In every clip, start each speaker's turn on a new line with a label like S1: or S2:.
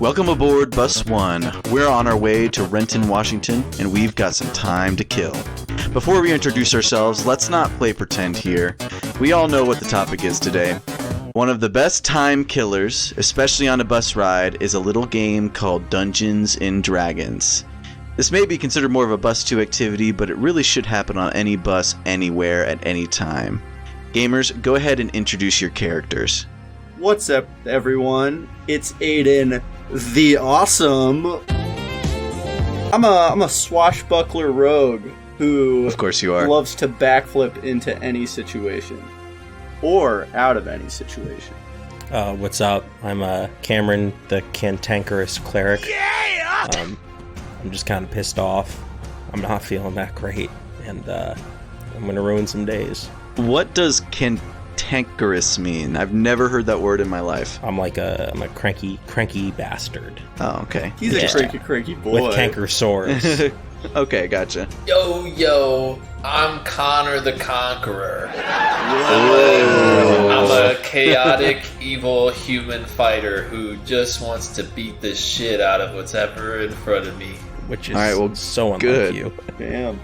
S1: Welcome aboard Bus 1. We're on our way to Renton, Washington, and we've got some time to kill. Before we introduce ourselves, let's not play pretend here. We all know what the topic is today. One of the best time killers, especially on a bus ride, is a little game called Dungeons & Dragons. This may be considered more of a Bus 2 activity, but it really should happen on any bus, anywhere, at any time. Gamers, go ahead and introduce your characters.
S2: What's up, everyone? It's Aidan the Awesome. I'm a swashbuckler rogue who,
S1: of course you are,
S2: loves to backflip into any situation or out of any situation.
S3: What's up? I'm Cameron the Cantankerous cleric.
S2: Yeah!
S3: I'm just kind of pissed off. I'm not feeling that great, and I'm gonna ruin some days.
S1: What does Cantankerous mean? I've never heard that word in my life.
S3: I'm a cranky bastard.
S1: Oh, okay.
S2: He's a cranky boy.
S3: With canker sores.
S1: Okay, gotcha.
S4: Yo, I'm Connor the Conqueror.
S2: Whoa.
S4: I'm a chaotic, evil human fighter who just wants to beat the shit out of what's ever in front of me.
S3: Which is
S1: all right, well,
S3: so unlike
S1: good.
S3: You.
S2: Damn.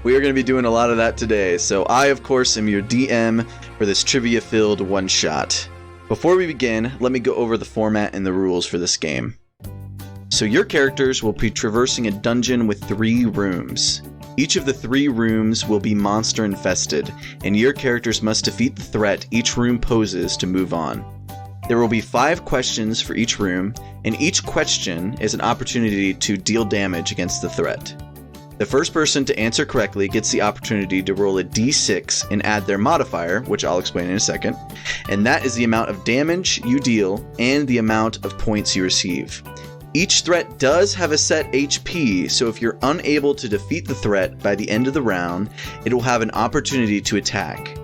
S1: We are going to be doing a lot of that today. So I, of course, am your DM for this trivia-filled one-shot. Before we begin, let me go over the format and the rules for this game. So your characters will be traversing a dungeon with 3 rooms. Each of the 3 rooms will be monster-infested, and your characters must defeat the threat each room poses to move on. There will be 5 questions for each room, and each question is an opportunity to deal damage against the threat. The first person to answer correctly gets the opportunity to roll a d6 and add their modifier, which I'll explain in a second, and that is the amount of damage you deal and the amount of points you receive. Each threat does have a set HP, so if you're unable to defeat the threat by the end of the round, it will have an opportunity to attack.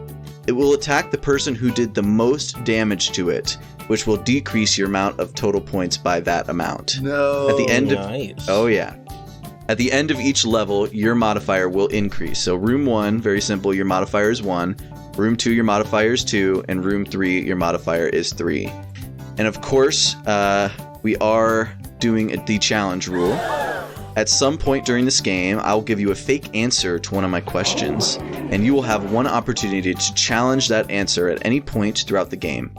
S1: It will attack the person who did the most damage to it, which will decrease your amount of total points by that amount.
S2: No.
S1: At the end
S3: Nice.
S1: Oh yeah. At the end of each level, your modifier will increase. So room 1, very simple, your modifier is 1. Room 2, your modifier is 2. And room 3, your modifier is 3. And of course, we are doing the challenge rule. At some point during this game, I'll give you a fake answer to one of my questions, and you will have one opportunity to challenge that answer at any point throughout the game.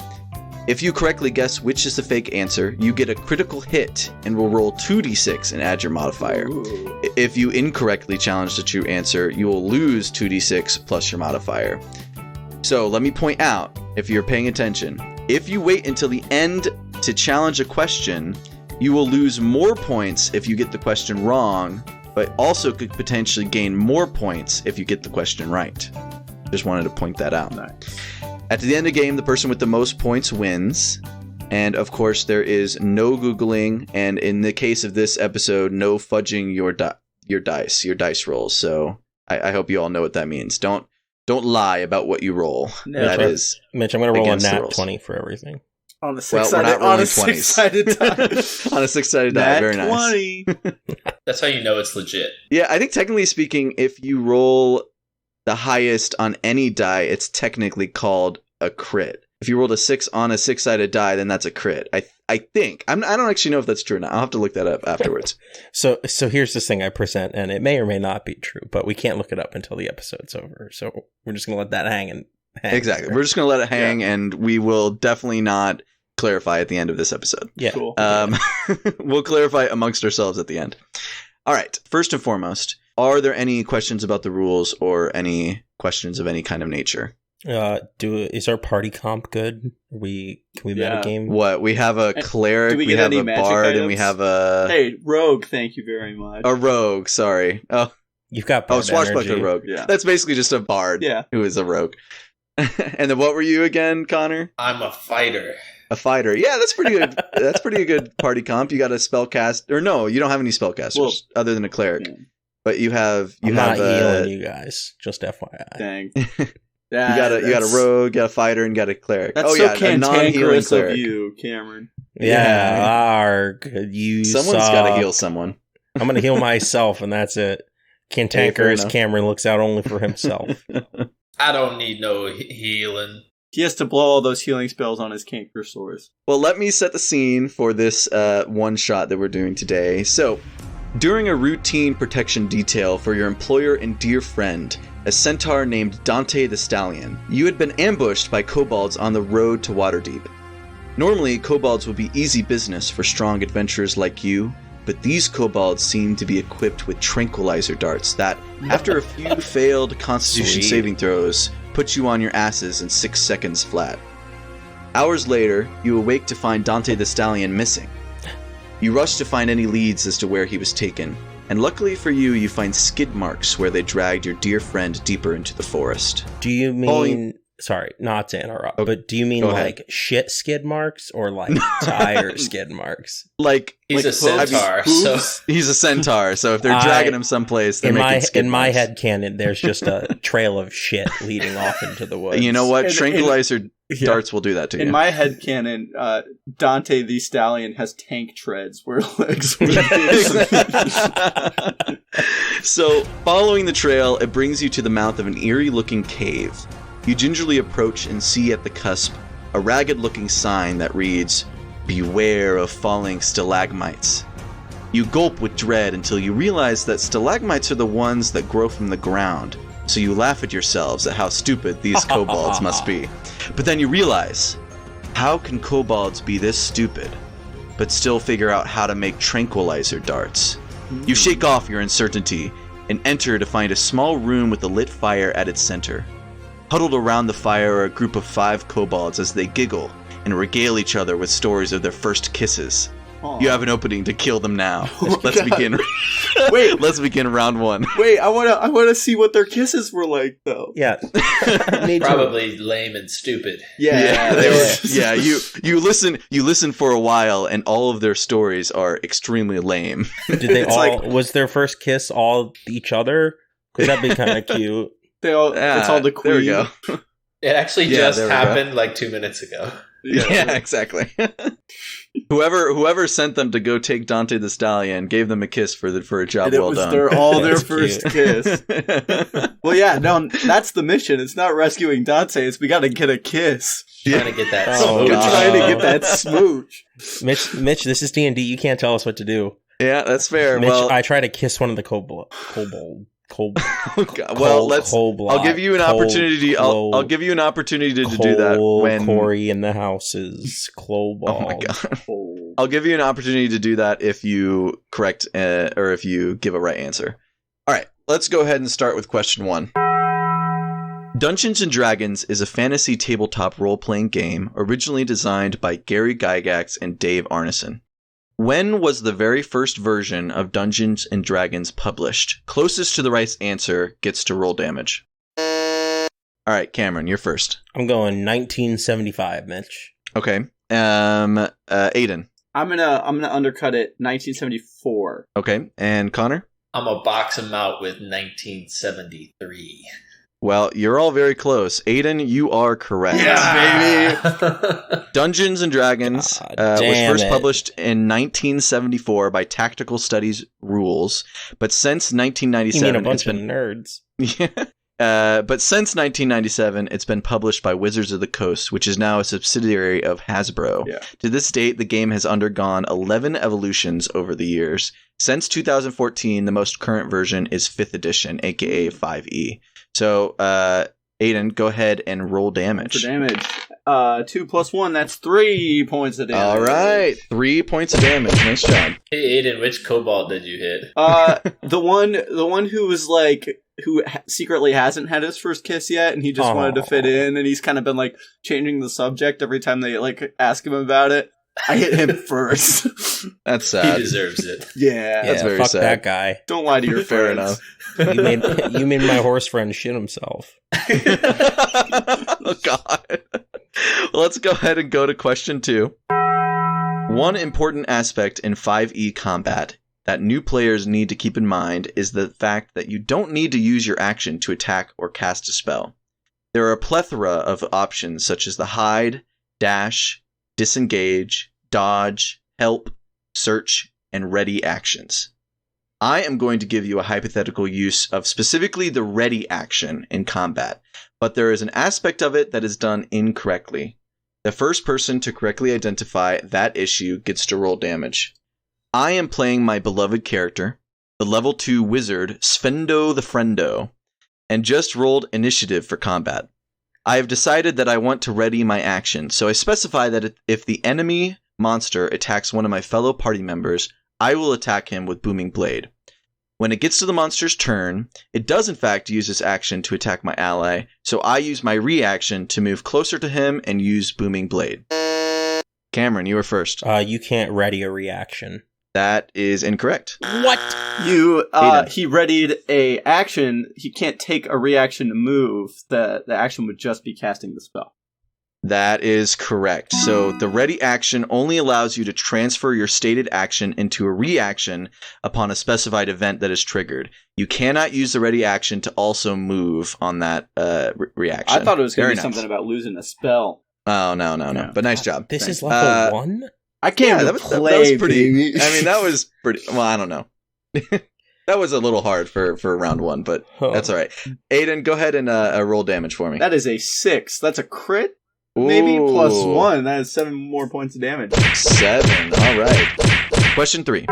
S1: If you correctly guess which is the fake answer, you get a critical hit and will roll 2d6 and add your modifier.
S2: Ooh.
S1: If you incorrectly challenge the true answer, you will lose 2d6 plus your modifier. So let me point out, if you're paying attention, if you wait until the end to challenge a question, you will lose more points if you get the question wrong, but also could potentially gain more points if you get the question right. Just wanted to point that out.
S2: Nice.
S1: At the end of the game, the person with the most points wins. And of course, there is no Googling, and in the case of this episode, no fudging your dice rolls. So I hope you all know what that means. Don't lie about what you roll.
S2: No.
S1: That is
S3: Mitch, I'm going to roll a
S1: against the
S3: nat
S1: rules.
S3: 20 for everything.
S2: On the
S1: Well, we're not rolling 20s.
S2: six-sided die.
S1: On a 6-sided die,
S2: Nat
S1: very nice.
S2: 20.
S4: That's how you know it's legit.
S1: Yeah, I think technically speaking, if you roll the highest on any die, it's technically called a crit. If you rolled a 6 on a 6-sided die, then that's a crit. I think. I don't actually know if that's true or not. I'll have to look that up afterwards.
S3: So here's this thing I present, and it may or may not be true, but we can't look it up until the episode's over. So we're just going to let that hang.
S1: Exactly.
S3: Right?
S1: We're just going to let it hang, and we will definitely not clarify at the end of this episode.
S3: Yeah.
S2: Cool.
S1: We'll clarify amongst ourselves at the end. All right. First and foremost, are there any questions about the rules or any questions of any kind of nature?
S3: Is our party comp good? Can we metagame?
S1: What? We have a cleric,
S2: Do we
S1: we
S2: get
S1: have
S2: any
S1: a
S2: magic
S1: bard, and
S2: items?
S1: we have a...
S2: Hey, rogue, thank you very much.
S1: A rogue, sorry. Oh,
S3: You've got bard
S1: swashbuckler
S3: energy.
S1: rogue.
S2: Yeah.
S1: That's basically just a bard
S2: Yeah.
S1: who is a rogue. And then what were you again, Connor?
S4: I'm a fighter.
S1: A fighter. Yeah, that's pretty good. That's pretty good party comp. You got a spellcast, or no, you don't have any spellcasters other than a cleric.
S2: Yeah.
S1: But you have
S3: I'm not healing you guys. Just FYI.
S2: Dang.
S1: You got a rogue, got a fighter, and got a cleric.
S2: That's
S1: a non-healing
S2: cantankerous
S1: cleric.
S2: of you, Cameron.
S3: Yeah, arg, you
S1: Someone's
S3: suck.
S1: got to heal someone.
S3: I'm going to heal myself, and that's it. Cantankerous
S1: enough.
S3: Cameron looks out only for himself.
S4: I don't need no healing.
S2: He has to blow all those healing spells on his Cantankerous.
S1: Well, let me set the scene for this one shot that we're doing today. So, during a routine protection detail for your employer and dear friend, a centaur named Dante the Stallion, you had been ambushed by kobolds on the road to Waterdeep. Normally, kobolds would be easy business for strong adventurers like you, but these kobolds seem to be equipped with tranquilizer darts that, after a few failed constitution saving throws, put you on your asses in 6 seconds flat. Hours later, you awake to find Dante the Stallion missing. You rush to find any leads as to where he was taken, and luckily for you, you find skid marks where they dragged your dear friend deeper into the forest.
S3: Do you mean... Sorry, not to interrupt, but do you mean like shit skid marks or like tire skid marks?
S1: Like
S4: he's a centaur,
S1: he's a centaur. So if they're dragging him someplace, they're making skid marks.
S3: My head canon, there's just a trail of shit leading off into the woods.
S1: You know what? Tranquilizer darts will do that to you.
S2: In my head canon, Dante the Stallion has tank treads where legs.
S1: So, following the trail, it brings you to the mouth of an eerie-looking cave. You gingerly approach and see at the cusp a ragged-looking sign that reads, "Beware of falling stalagmites." You gulp with dread until you realize that stalagmites are the ones that grow from the ground, so you laugh at yourselves at how stupid these kobolds must be. But then you realize, how can kobolds be this stupid, but still figure out how to make tranquilizer darts? You shake off your uncertainty and enter to find a small room with a lit fire at its center. Huddled around the fire are a group of 5 kobolds as they giggle and regale each other with stories of their first kisses. Aww. You have an opening to kill them now. Let's begin.
S2: Wait,
S1: let's begin round 1.
S2: Wait, I wanna see what their kisses were like, though.
S3: Yeah,
S4: probably lame and stupid.
S1: Yeah. You listen for a while, and all of their stories are extremely lame.
S3: Did they all? Was their first kiss all each other? Because that'd be kind of cute.
S2: It's all the queen.
S1: There we go.
S4: It actually just happened like 2 minutes ago.
S1: Yeah, exactly. Whoever sent them to go take Dante the Stallion gave them a kiss for a job well done.
S2: It was their first kiss. Well, yeah, no, that's the mission. It's not rescuing Dante. It's we got to get a kiss.
S4: Trying to get that.
S2: We're trying to get that smooch.
S3: Mitch, this is D&D. You can't tell us what to do.
S1: Yeah, that's fair.
S3: Mitch,
S1: well,
S3: I try to kiss one of the kobold.
S1: I'll give you an opportunity. I'll give you an opportunity to do that when
S3: Corey in the house is Cloball.
S1: Oh my god! I'll give you an opportunity to do that if you correct or if you give a right answer. All right, let's go ahead and start with question 1. Dungeons & Dragons is a fantasy tabletop role-playing game originally designed by Gary Gygax and Dave Arneson. When was the very first version of Dungeons & Dragons published? Closest to the right answer gets to roll damage. All right, Cameron, you're first.
S3: I'm going 1975, Mitch.
S1: Okay. Aidan.
S2: I'm gonna undercut it. 1974.
S1: Okay, and Connor.
S4: I'm gonna box him out with 1973.
S1: Well, you're all very close. Aidan, you are correct.
S2: Yes, baby!
S1: Dungeons & Dragons was first published in 1974 by Tactical Studies Rules, but since 1997...
S3: You mean a bunch of nerds.
S1: Yeah. But since 1997, it's been published by Wizards of the Coast, which is now a subsidiary of Hasbro.
S2: Yeah.
S1: To this date, the game has undergone 11 evolutions over the years. Since 2014, the most current version is 5th edition, aka 5e. So, Aidan, go ahead and roll damage.
S2: For damage. 2 + 1, that's 3 points of damage.
S1: All right, 3 points of damage. Nice job.
S4: Hey, Aidan, which kobold did you hit?
S2: The one who was like, who secretly hasn't had his first kiss yet, and he just wanted to fit in, and he's kind of been like changing the subject every time they like ask him about it. I hit him first.
S1: That's sad.
S4: He deserves it.
S2: Yeah,
S1: that's very
S3: fuck
S1: sad.
S3: That guy.
S2: Don't lie to your
S1: Fair
S2: friends.
S1: enough.
S3: You made my horse friend shit himself.
S1: Oh God. Well, let's go ahead and go to question 2. One important aspect in 5e combat that new players need to keep in mind is the fact that you don't need to use your action to attack or cast a spell. There are a plethora of options such as the hide, dash, disengage, dodge, help, search, and ready actions. I am going to give you a hypothetical use of specifically the ready action in combat, but there is an aspect of it that is done incorrectly. The first person to correctly identify that issue gets to roll damage. I am playing my beloved character, the level 2 wizard Svendo the Friendo, and just rolled initiative for combat. I have decided that I want to ready my action, so I specify that if the enemy monster attacks one of my fellow party members, I will attack him with Booming Blade. When it gets to the monster's turn, it does in fact use this action to attack my ally, so I use my reaction to move closer to him and use Booming Blade. Cameron, you were first.
S3: You can't ready a reaction.
S1: That is incorrect.
S3: What?
S2: He readied a action. He can't take a reaction to move. The action would just be casting the spell.
S1: That is correct. So the ready action only allows you to transfer your stated action into a reaction upon a specified event that is triggered. You cannot use the ready action to also move on that reaction.
S2: I thought it was going to be
S1: Very
S2: something
S1: nice.
S2: about losing a spell.
S1: Oh, no. But nice job.
S3: This
S1: Thanks.
S3: is level 1?
S2: I can't
S1: that
S2: play,
S1: was pretty.
S2: baby.
S1: I mean, that was pretty. Well, I don't know. That was a little hard for round 1, but that's all right. Aidan, go ahead and roll damage for me.
S2: That is a 6. That's a crit. Maybe
S1: Ooh.
S2: plus 1. That is 7 more points of damage.
S1: 7. All right. Question 3.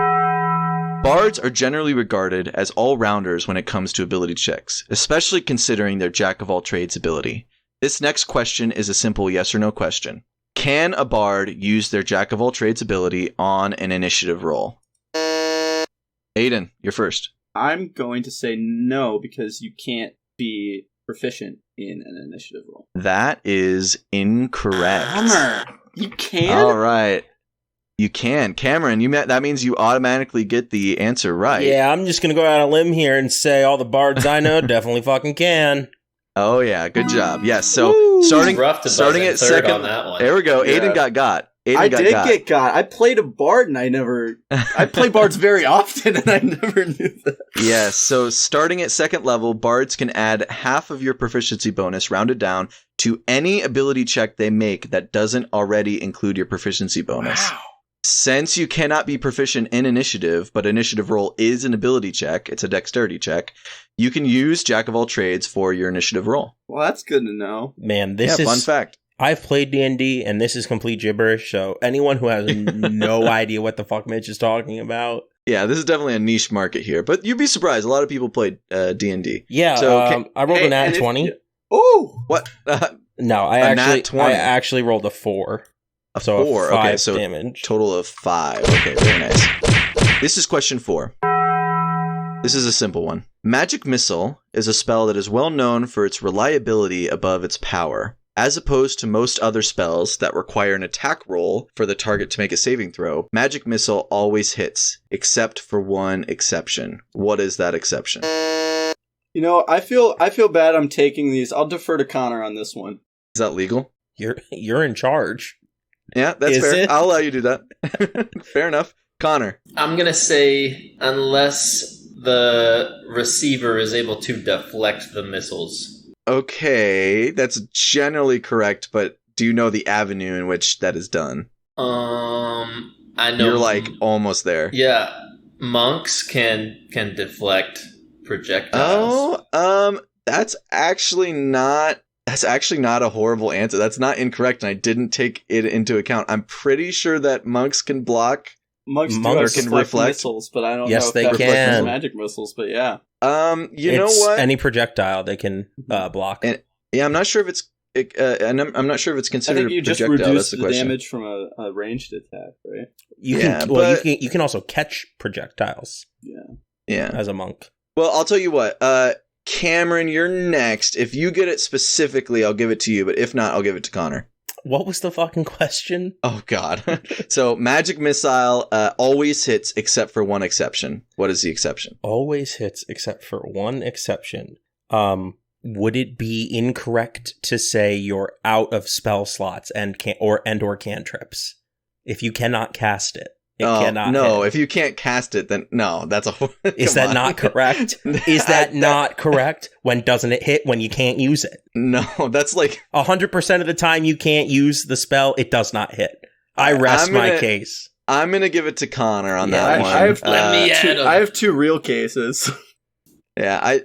S1: Bards are generally regarded as all-rounders when it comes to ability checks, especially considering their jack-of-all-trades ability. This next question is a simple yes or no question. Can a bard use their jack-of-all-trades ability on an initiative roll? Aidan, you're first.
S2: I'm going to say no, because you can't be proficient in an initiative roll.
S1: That is incorrect.
S2: Bummer. You can?
S1: All right. You can. Cameron, that means you automatically get the answer right.
S3: Yeah, I'm just going to go out on a limb here and say all the bards I know definitely fucking can.
S1: Oh, yeah. Good job. Yes. So
S3: Woo!
S1: starting
S4: Rough to
S1: starting
S4: buzz in
S1: at
S4: third
S1: second.
S4: on that one.
S1: There we go.
S2: Yeah.
S1: Aidan got.
S2: I did get got. I played a bard and I play bards very often and I never knew that.
S1: Yes, so starting at second level, bards can add half of your proficiency bonus, rounded down, to any ability check they make that doesn't already include your proficiency bonus.
S2: Wow.
S1: Since you cannot be proficient in initiative, but initiative roll is an ability check, it's a dexterity check, you can use Jack of all trades for your initiative roll.
S2: Well, that's good to know.
S3: Man, this is
S1: fun fact.
S3: I've played D&D, and this is complete gibberish, so anyone who has no idea what the fuck Mitch is talking about...
S1: Yeah, this is definitely a niche market here, but you'd be surprised. A lot of people played D&D.
S3: Yeah,
S1: So,
S3: I rolled a nat 20.
S2: Oh!
S1: What?
S3: No, I actually rolled a 4.
S1: A
S3: So
S1: 4.
S3: 5
S1: Okay, so
S3: damage.
S1: total of 5. Okay, very nice. This is question 4. This is a simple one. Magic Missile is a spell that is well known for its reliability above its power. As opposed to most other spells that require an attack roll for the target to make a saving throw, Magic Missile always hits, except for one exception. What is that exception?
S2: You know, I feel bad I'm taking these. I'll defer to Connor on this one.
S1: Is that legal?
S3: You're in charge.
S1: Yeah, that's
S3: Is
S1: fair.
S3: it?
S1: I'll allow you to do that. Fair enough. Connor.
S4: I'm going to say unless the receiver is able to deflect the missiles.
S1: Okay, that's generally correct, but do you know the avenue in which that is done?
S4: I know.
S1: You're like almost there.
S4: Yeah, monks can deflect projectiles.
S1: Oh, that's actually not a horrible answer. That's not incorrect, and I didn't take it into account. I'm pretty sure that monks can block.
S2: Monks do
S1: Monks
S2: have
S1: can
S2: deflect
S1: reflect.
S2: missiles, but I don't
S3: Yes,
S2: know if
S3: they
S2: that reflects
S3: can.
S2: magic missiles, but yeah.
S1: You know
S3: It's
S1: what?
S3: Any projectile they can block.
S1: Yeah, I'm not sure if it's. I'm not sure if it's
S2: I
S1: considered
S2: think you
S1: a
S2: just
S1: projectile.
S2: reduce
S1: That's the
S2: the
S1: question.
S2: damage from a ranged attack, right?
S3: You can also catch projectiles
S1: Yeah.
S3: as a monk.
S1: Well, I'll tell you what. Cameron, you're next. If you get it specifically, I'll give it to you. But if not, I'll give it to Connor.
S3: What was the fucking question?
S1: Oh, God. So, Magic Missile always hits except for one exception. What is the exception?
S3: Always hits except for one exception. Would it be incorrect to say you're out of spell slots and or cantrips? If you cannot cast it, cannot
S1: no,
S3: hit.
S1: if you can't cast it, then no, that's a...
S3: Is that not correct? Is that not correct? When doesn't it hit when you can't use it?
S1: No, that's like...
S3: 100% of the time you can't use the spell, it does not hit. I rest my case.
S1: I'm gonna give it to Connor on that one.
S2: I have two real cases.
S1: Yeah,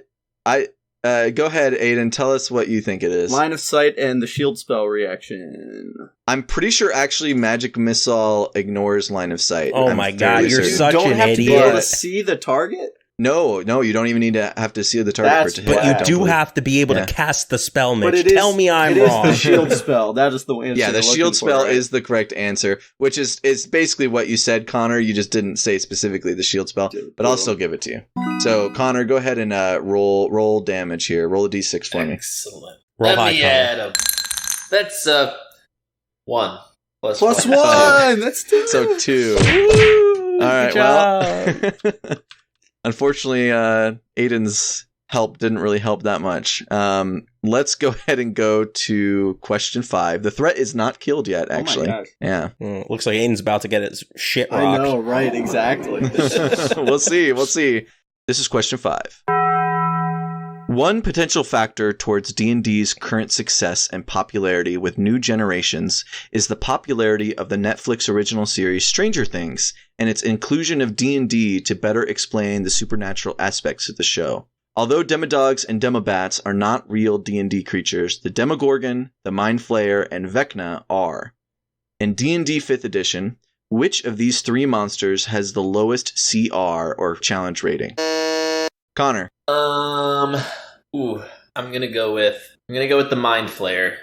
S1: go ahead, Aidan. Tell us what you think it is.
S2: Line of sight and the shield spell reaction.
S1: I'm pretty sure actually Magic Missile ignores line of sight.
S3: Oh my god, you're such
S2: an
S3: idiot.
S2: You don't have to be able to see the target?
S1: No, you don't even need to have to see the target for it to hit.
S3: But you do have to be able to cast the spell, Mitch. Tell me I'm wrong.
S2: It is the shield spell. That is the answer.
S1: Yeah, the shield spell is the correct answer, which is basically what you said, Connor. You just didn't say specifically the shield spell, but I'll still give it to you. So, Connor, go ahead and roll damage here. Roll a d6 for me.
S4: Excellent.
S3: Roll
S4: Let me add him. That's 1.
S2: Plus 1! That's 2!
S1: So 2.
S3: Woo!
S1: All right,
S3: well...
S1: Unfortunately, Aidan's help didn't really help that much. Let's go ahead and go to question 5. The threat is not killed yet, actually.
S2: Oh my gosh.
S1: Yeah.
S3: Looks like Aidan's about to get his shit rocked.
S2: I know, right? Exactly.
S1: We'll see. This is question 5. One potential factor towards D&D's current success and popularity with new generations is the popularity of the Netflix original series Stranger Things and its inclusion of D&D to better explain the supernatural aspects of the show. Although Demodogs and Demobats are not real D&D creatures, the Demogorgon, the Mind Flayer, and Vecna are. In D&D 5th edition, which of these 3 monsters has the lowest CR or challenge rating? Connor.
S4: I'm gonna go with the Mind Flayer.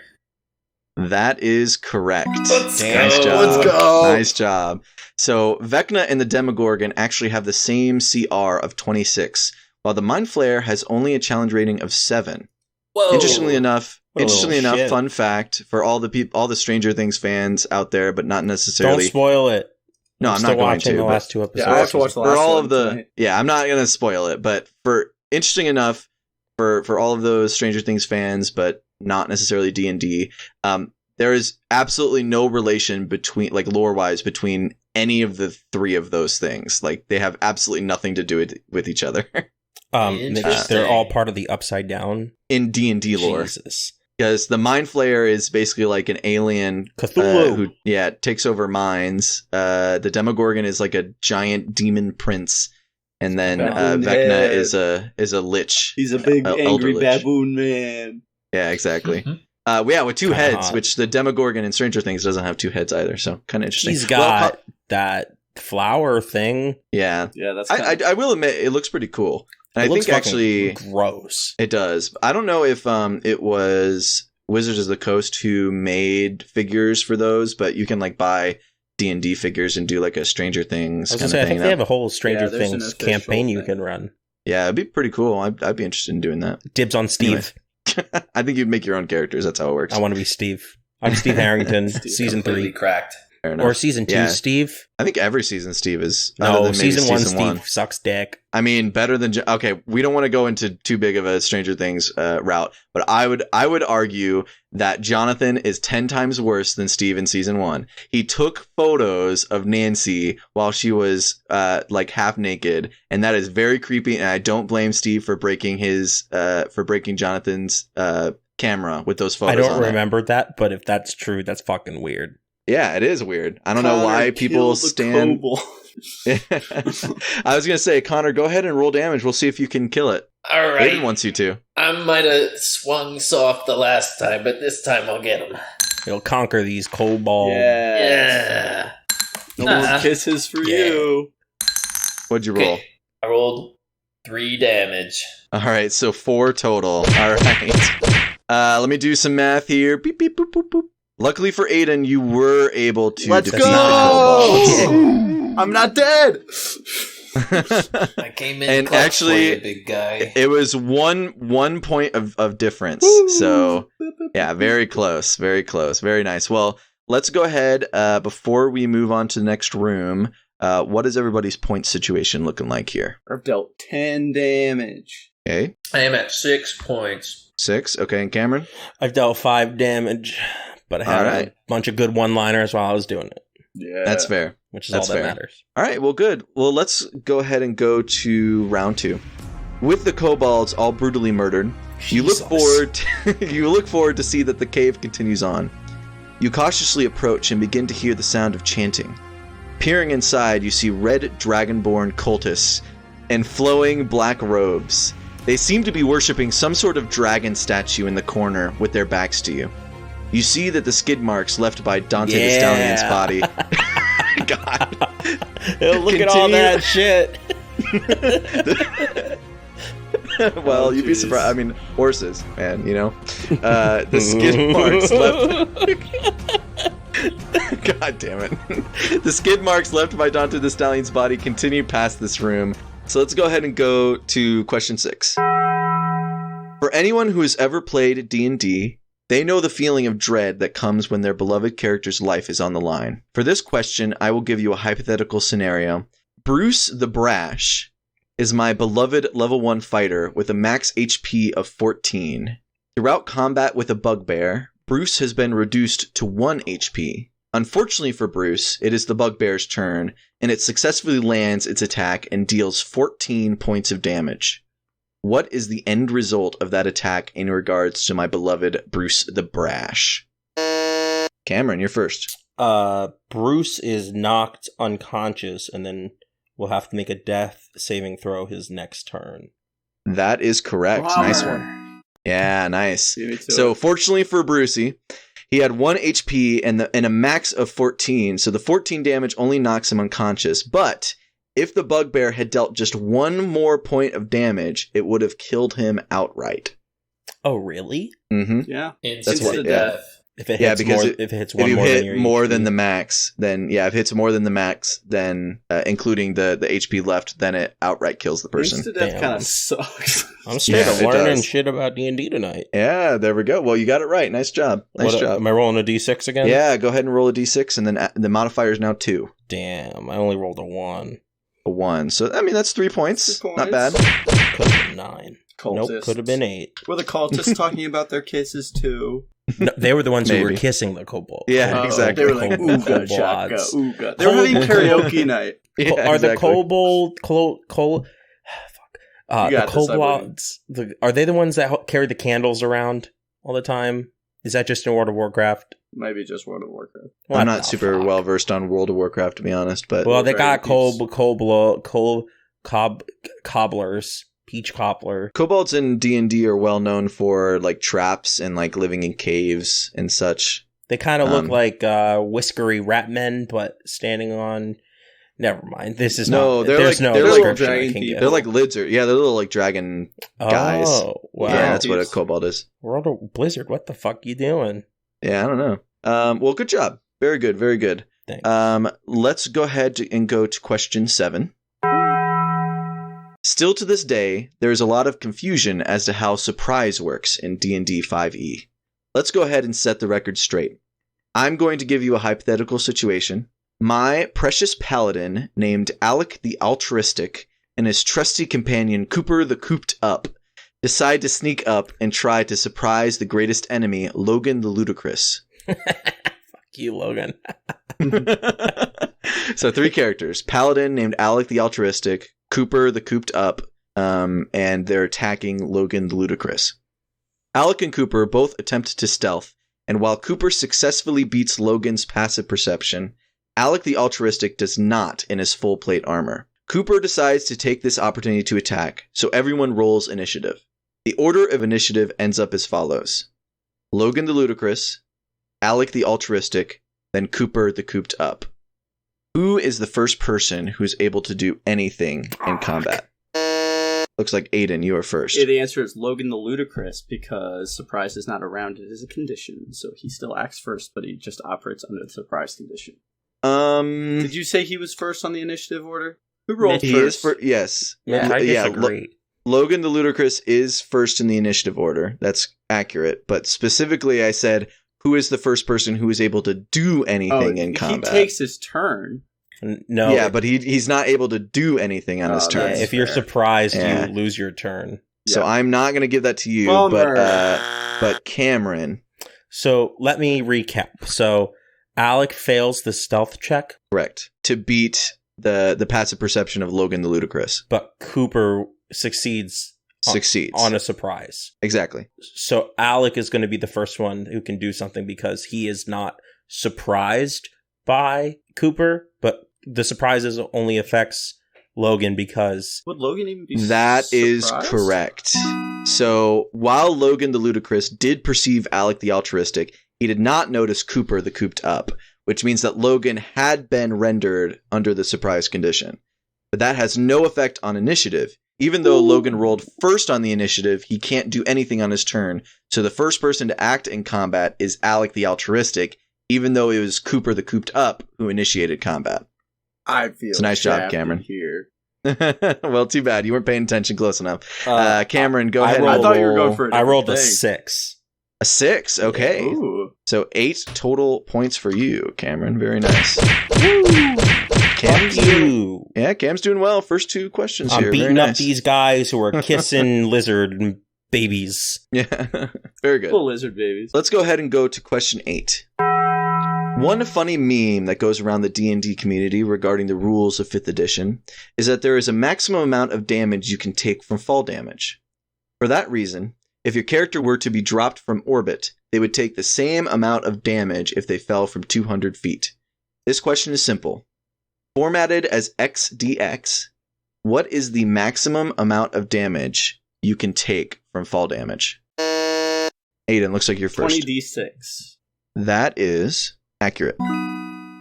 S1: That is correct.
S4: Let's
S2: go.
S1: Nice job. So Vecna and the Demogorgon actually have the same CR of 26, while the Mind Flayer has only a challenge rating of 7.
S4: Whoa.
S1: Interestingly enough,
S3: shit.
S1: fun fact for all the Stranger Things fans out there, but not necessarily.
S3: Don't spoil it.
S1: No, I'm not going to.
S3: The last 2 episodes.
S2: Yeah, I have to watch the last
S1: for all
S2: one
S1: of the
S2: tonight.
S1: Yeah, I'm not going to spoil it, but for interesting enough for all of those Stranger Things fans, but not necessarily D&D, there is absolutely no relation between, like, lore-wise, between any of the 3 of those things. Like, they have absolutely nothing to do with each other.
S3: They're all part of the Upside Down
S1: in D&D lore.
S3: Jesus.
S1: Because the Mind Flayer is basically like an alien
S3: Cthulhu.
S1: who takes over minds. The Demogorgon is like a giant demon prince. And then Vecna is a lich.
S2: He's a big angry
S1: lich.
S2: baboon man.
S1: Yeah, exactly.
S4: Mm-hmm.
S1: With 2
S3: Kinda
S1: heads,
S3: hot.
S1: which the Demogorgon in Stranger Things doesn't have 2 heads either. So kind of interesting.
S3: He's got that flower thing.
S1: Yeah.
S2: Yeah, that's.
S1: I will admit it looks pretty cool. And I think actually
S3: gross.
S1: It does. I don't know if it was Wizards of the Coast who made figures for those, but you can like buy D&D figures and do like a Stranger Things kind of thing.
S3: I think they have a whole Stranger
S2: there's
S3: Things
S2: an official
S3: campaign you
S2: thing.
S3: can run.
S1: Yeah, it'd be pretty cool. I'd be interested in doing that.
S3: Dibs on Steve.
S1: Anyway. I think you'd make your own characters. That's how it works.
S3: I want to be Steve. I'm Steve Harrington, season
S4: Completely
S3: 3.
S4: cracked.
S1: Fair enough.
S3: Or season 2,
S1: Yeah.
S3: Steve.
S1: I think every season Steve is. other
S3: No,
S1: than maybe
S3: season 1 Steve
S1: one.
S3: sucks dick.
S1: I mean, better than okay. We don't want to go into too big of a Stranger Things route, but I would argue that Jonathan is 10 times worse than Steve in season 1. He took photos of Nancy while she was like half naked, and that is very creepy. And I don't blame Steve for breaking Jonathan's camera with those photos.
S3: I don't
S1: on
S3: remember that, but if that's true, that's fucking weird.
S1: Yeah, it is weird. I don't know why people stand. I was gonna say, Connor, go ahead and roll damage. We'll see if you can kill it.
S4: All right.
S1: Aiden wants you to.
S4: I might have swung soft the last time, but this time I'll get him.
S3: It'll conquer these kobold.
S4: Yeah.
S2: No more kisses for you.
S1: What'd you roll?
S4: Okay. I rolled 3 damage.
S1: All right, so 4 total. All right. Let me do some math here. Beep, beep, boop, boop, boop. Luckily for Aiden, you were able to
S2: Let's
S1: defeat
S2: go!
S1: the kobolds.
S2: I'm not dead.
S4: I came in
S1: And
S4: clutch
S1: actually,
S4: for you, big guy.
S1: It was one point of difference. So, yeah, very close. Very close. Very nice. Well, let's go ahead. Before we move on to the next room, what is everybody's point situation looking like here?
S2: I've dealt 10 damage.
S1: Okay.
S4: I am at 6 points.
S1: 6. Okay, and Cameron?
S3: I've dealt 5 damage, but I had
S1: All right.
S3: a bunch of good one-liners while I was doing it,
S2: Yeah.
S1: That's fair.
S3: which is
S1: That's
S3: all that
S1: fair.
S3: matters.
S1: All right, well, good. Well, let's go ahead and go to round 2. With the kobolds all brutally murdered, you look forward to see that the cave continues on. You cautiously approach and begin to hear the sound of chanting. Peering inside, you see red dragonborn cultists in flowing black robes. They seem to be worshipping some sort of dragon statue in the corner with their backs to you. You see that the skid marks left by Dante the Stallion's body. God.
S3: Look at all that shit.
S1: Well, you'd be surprised. I mean, horses, man, you know? The skid marks left... God damn it. The skid marks left by Dante the Stallion's body continue past this room. So let's go ahead and go to question 6. For anyone who has ever played D&D, they know the feeling of dread that comes when their beloved character's life is on the line. For this question, I will give you a hypothetical scenario. Bruce the Brash is my beloved level 1 fighter with a max HP of 14. Throughout combat with a bugbear, Bruce has been reduced to 1 HP. Unfortunately for Bruce, it is the bugbear's turn, and it successfully lands its attack and deals 14 points of damage. What is the end result of that attack in regards to my beloved Bruce the Brash? Cameron, you're first.
S3: Bruce is knocked unconscious, and then will have to make a death saving throw his next turn.
S1: That is correct.
S2: Bummer.
S1: Nice one. Yeah, nice. So fortunately for Brucey, he had 1 HP and a max of 14, so the 14 damage only knocks him unconscious, but if the bugbear had dealt just 1 more point of damage, it would have killed him outright.
S3: Oh, really?
S1: Mm-hmm.
S2: Yeah.
S4: Instant death.
S3: If it hits if it hits one more than your
S1: more
S3: HP.
S1: than the max, then if it hits more than the max, then including the HP left, then it outright kills the person.
S2: Instant death kind of sucks.
S3: I'm straight up
S1: it
S3: learning
S1: does.
S3: shit about D&D tonight.
S1: Yeah, there we go. Well, you got it right. Nice job. Nice job.
S3: Am I rolling a D6 again?
S1: Yeah, go ahead and roll a D6, and then the modifier is now 2.
S3: Damn, I only rolled a 1.
S1: A 1. So, I mean, that's 3 points.
S2: 3
S1: Not bad.
S3: Could have been 9.
S2: Cultists.
S3: Nope, could have been 8.
S2: Were the cultists talking about their kisses too?
S3: No, they were the ones who were
S1: Maybe.
S3: kissing the kobold.
S1: Yeah, exactly.
S2: They were like, ooga chaka, ooga. They were having karaoke night.
S1: Yeah,
S3: Are the
S1: exactly.
S3: kobold
S2: You
S3: the
S2: got this, I
S3: kobolds? Are they the ones that carry the candles around all the time? Is that just in World of Warcraft?
S2: Maybe just World of Warcraft.
S1: I'm not super well versed on World of Warcraft, to be honest, but
S3: Well, they got
S2: Warcraft
S3: cobblers, peach cobbler.
S1: kobolds in D&D are well known for like traps and like living in caves and such.
S3: They kind of look like whiskery rat men, but standing on. Never mind. This is
S1: No,
S3: not.
S1: they're
S3: There's
S1: like-
S3: no
S1: they're like
S3: description I
S2: dragon
S3: can
S2: people.
S3: give.
S1: They're like lizard. Yeah, they're little like dragon guys.
S3: Oh, wow.
S1: Yeah, that's what a
S2: Dudes.
S1: kobold is.
S3: World of Blizzard. What the fuck you doing?
S1: Yeah, I don't know. Well, good job. Very good. Very good.
S3: Thanks.
S1: Let's go ahead and go to question 7. Still to this day, there is a lot of confusion as to how surprise works in D&D 5e. Let's go ahead and set the record straight. I'm going to give you a hypothetical situation. My precious paladin named Alec the Altruistic and his trusty companion Cooper the Cooped Up decide to sneak up and try to surprise the greatest enemy, Logan the Ludicrous.
S3: Fuck you, Logan.
S1: So 3 characters. Paladin named Alec the Altruistic, Cooper the Cooped Up, and they're attacking Logan the Ludicrous. Alec and Cooper both attempt to stealth, and while Cooper successfully beats Logan's passive perception, Alec the Altruistic does not in his full plate armor. Cooper decides to take this opportunity to attack, so everyone rolls initiative. The order of initiative ends up as follows. Logan the Ludicrous, Alec the Altruistic, then Cooper the Cooped Up. Who is the first person who's able to do anything in combat? Looks like Aidan, you are first.
S2: Yeah, the answer is Logan the Ludicrous, because surprise is not around. It is a condition, so he still acts first, but he just operates under the surprise condition. Did you say he was first on the initiative order? Who rolled
S1: he
S2: first?
S1: is for yes.
S3: Yeah, I
S1: Yeah,
S3: disagree.
S1: Logan the Ludicrous is first in the initiative order. That's accurate. But specifically, I said, who is the first person who is able to do anything in combat?
S2: He takes his turn.
S3: No.
S1: Yeah, but he's not able to do anything on his
S2: Oh,
S1: turn.
S3: Yeah,
S2: that's
S3: if you're
S2: fair.
S3: surprised,
S1: Yeah.
S3: you lose your turn.
S1: So I'm not going to give that to you,
S2: Bummer.
S1: but Cameron,
S3: So let me recap. So Alec fails the stealth check,
S1: correct, to beat the passive perception of Logan the Ludicrous.
S3: but Cooper succeeds
S1: Succeeds.
S3: on a surprise.
S1: Exactly.
S3: So Alec is going to be the first one who can do something because he is not surprised by Cooper, but the surprises only affects Logan because...
S2: Would Logan even be
S1: That is
S2: surprised?
S1: correct. So, while Logan the Ludicrous did perceive Alec the Altruistic, he did not notice Cooper the Cooped Up, which means that Logan had been rendered under the surprise condition. But that has no effect on initiative. Even though Logan rolled first on the initiative, he can't do anything on his turn. So the first person to act in combat is Alec the Altruistic, even though it was Cooper the Cooped Up who initiated combat.
S2: I feel
S1: It's a nice job,
S2: shafted
S1: Cameron.
S2: Here.
S1: Well, too bad. You weren't paying attention close enough. Cameron, go ahead.
S2: I
S1: and
S2: thought you were
S1: roll
S2: going for a
S3: I rolled a
S2: different thing.
S3: 6.
S1: a 6. Okay.
S2: Ooh.
S1: So 8 total points for you, Cameron. Very nice. Cam's
S3: Fuck you.
S1: Yeah, Cam's doing well. First 2 questions
S3: I'm
S1: here.
S3: beating
S1: Very
S3: up
S1: nice.
S3: these guys who are kissing lizard babies.
S1: Yeah, very good.
S2: Little lizard babies.
S1: Let's go ahead and go to question 8. One funny meme that goes around the D&D community regarding the rules of 5th edition is that there is a maximum amount of damage you can take from fall damage. For that reason, if your character were to be dropped from orbit, they would take the same amount of damage if they fell from 200 feet. This question is simple. Formatted as XDX, what is the maximum amount of damage you can take from fall damage? Aidan, looks like you're first.
S2: 20d6.
S1: That is accurate.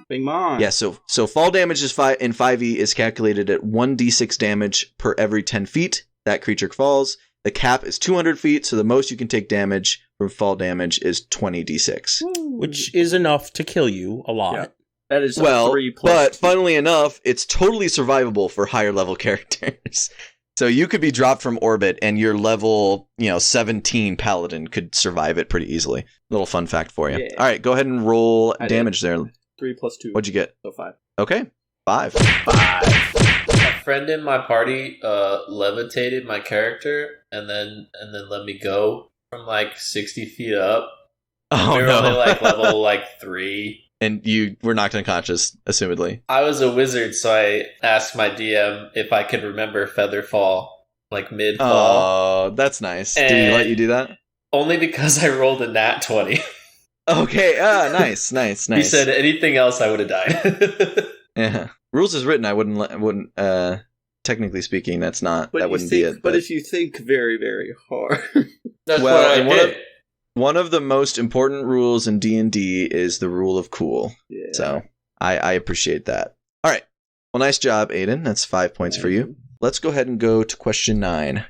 S2: Bing bong.
S1: Yeah, so fall damage is in 5e is calculated at 1d6 damage per every 10 feet that creature falls. The cap is 200 feet, so the most you can take damage from fall damage is 20d6.
S3: Which is enough to kill you a lot.
S2: Yeah. That is
S1: Well,
S2: 3 plus
S1: but
S2: 2.
S1: funnily enough, it's totally survivable for higher level characters. So you could be dropped from orbit and your level, 17 paladin could survive it pretty easily. Little fun fact for you.
S2: Yeah.
S1: All right, go ahead and roll
S2: I did.
S1: damage there.
S2: 3 plus 2.
S1: What'd you get?
S2: So 5.
S1: Okay, 5.
S2: 5.
S4: A friend in my party levitated my character and then let me go from like 60 feet up.
S1: Oh,
S4: we were
S1: no.
S4: only like level like 3.
S1: And you were knocked unconscious, assumedly.
S4: I was a wizard, so I asked my DM if I could remember Featherfall, like mid-fall.
S1: Oh, that's nice. Did he let you do that?
S4: Only because I rolled a nat 20.
S1: Okay, nice.
S4: He said anything else, I would have died.
S1: Yeah. Rules is written, I wouldn't, technically speaking, that wouldn't be it.
S2: But if you think very, very hard.
S4: That's
S1: Well,
S4: what I
S1: and
S4: did.
S1: one of the most important rules in D&D is the rule of cool.
S2: Yeah.
S1: So I appreciate that. All right. Well, nice job, Aidan. That's 5 points for you. Let's go ahead and go to question 9.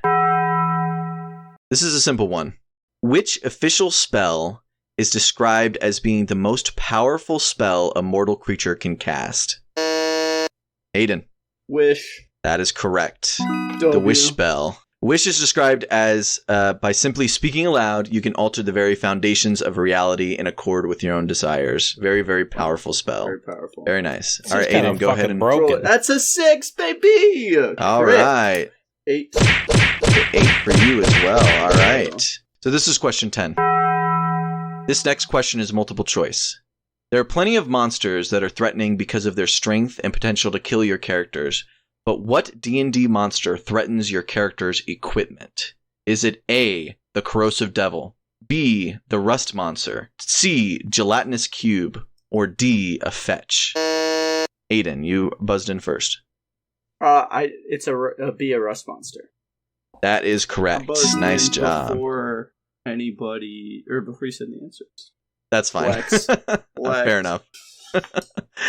S1: This is a simple one. Which official spell is described as being the most powerful spell a mortal creature can cast? Aidan.
S2: Wish.
S1: That is correct.
S2: W.
S1: The wish spell. Wish is described as, by simply speaking aloud, you can alter the very foundations of reality in accord with your own desires. Very, very powerful spell.
S2: Very powerful.
S1: Very nice.
S3: Seems
S1: All right,
S3: kinda
S1: Aidan, go ahead
S3: fucking
S1: and...
S3: broken.
S2: That's a 6, baby!
S1: All
S2: Crit.
S1: right.
S2: 8.
S1: 8 for you as well. All right. So this is question 10. This next question is multiple choice. There are plenty of monsters that are threatening because of their strength and potential to kill your characters. But what D&D monster threatens your character's equipment? Is it A, the Corrosive Devil, B, the Rust Monster, C, Gelatinous Cube, or D, a Fetch? Aidan, you buzzed in first.
S2: It's a rust monster.
S1: That is
S2: I
S1: correct.
S2: buzzed
S1: Nice
S2: in
S1: job.
S2: Before anybody, or before you said the answers.
S1: That's fine.
S2: Flex.
S1: Fair enough.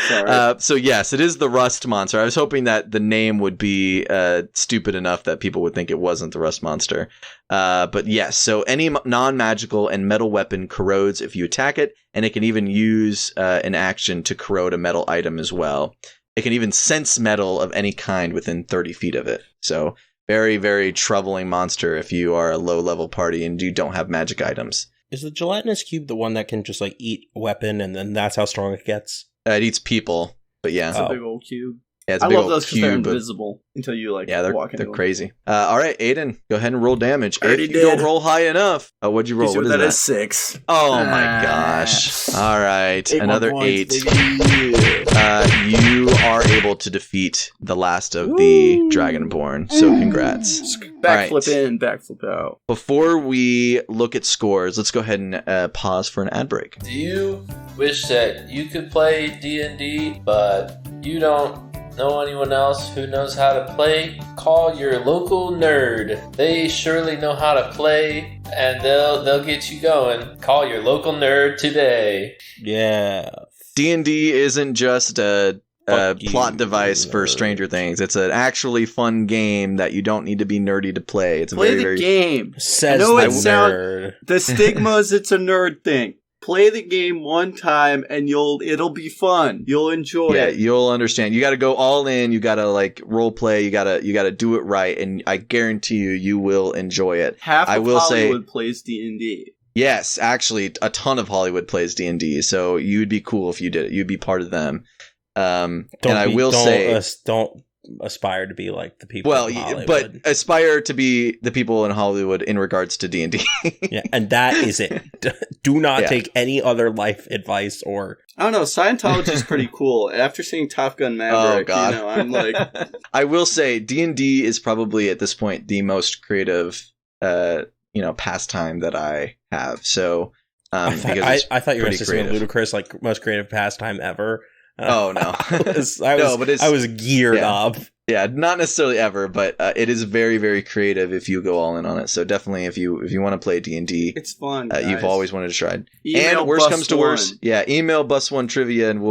S2: Sorry.
S1: So yes, it is the Rust Monster. I was hoping that the name would be stupid enough that people would think it wasn't the Rust Monster. But yes, so any non-magical and metal weapon corrodes if you attack it, and it can even use an action to corrode a metal item as well. It can even sense metal of any kind within 30 feet of it. So very, very troubling monster if you are a low-level party and you don't have magic items.
S3: Is the gelatinous cube the one that can just like eat a weapon and then that's how strong it gets?
S1: It eats people, but yeah.
S2: It's a big old cube.
S1: Yeah, it's a
S2: I
S1: big
S2: love
S1: old
S2: those because they're
S1: cube of-
S2: invisible until you like
S1: Yeah,
S2: walk into
S1: they're crazy. All right, Aidan, go ahead and roll damage.
S2: Already
S1: If you don't
S2: did.
S1: roll high enough. Oh, what'd you roll? What is that?
S2: is 6.
S1: Oh my gosh. All right,
S2: 8 more
S1: another
S2: points,
S1: 8.
S2: baby.
S1: You are able to defeat the last of the Dragonborn, so congrats.
S2: Backflip
S1: All right.
S2: in, backflip out.
S1: Before we look at scores, let's go ahead and pause for an ad break.
S4: Do you wish that you could play D&D, but you don't know anyone else who knows how to play, call your local nerd. They surely know how to play, and they'll get you going. Call your local nerd today.
S3: Yeah.
S1: D&D isn't just a
S3: Fuck
S1: plot
S3: you,
S1: device for
S3: nerd.
S1: Stranger Things. It's an actually fun game that you don't need to be nerdy to play. It's
S2: Play
S1: very,
S2: the
S1: very
S2: game.
S3: Says
S2: I know
S3: the
S2: it sound-
S3: nerd.
S2: The stigma is it's a nerd thing. Play the game one time and it'll be fun. You'll enjoy
S1: yeah,
S2: it.
S1: you'll understand. You got to go all in. You got to like role play. You got to do it right, and I guarantee you will enjoy it.
S2: Half
S1: I
S2: of
S1: will say-
S2: Hollywood plays D&D.
S1: Yes, actually, a ton of Hollywood plays D&D, so you'd be cool if you did it. You'd be part of them. And I will say,
S3: don't aspire to be like the people.
S1: well,
S3: in Hollywood.
S1: but aspire to be the people in Hollywood in regards to D&D.
S3: yeah, and that is it. Do not
S1: Yeah.
S3: take any other life advice or.
S2: I don't know. Scientology is pretty cool. After seeing Top Gun Maverick,
S1: Oh, God.
S2: I'm like,
S1: I will say D&D is probably at this point the most creative, pastime that I have. So,
S3: I
S1: because it's
S3: thought you were going
S1: pretty
S3: to say something
S1: creative.
S3: ludicrous, like most creative pastime ever.
S1: Oh, no.
S3: I was geared
S1: Yeah.
S3: up.
S1: Yeah, not necessarily ever, but it is very, very creative if you go all in on it. So definitely, if you want to play D&D,
S2: it's fun.
S1: you've
S2: guys.
S1: always wanted to try it.
S2: Email
S1: And worst
S2: Bus
S1: comes to
S2: One.
S1: worst, email Bus1 Trivia, and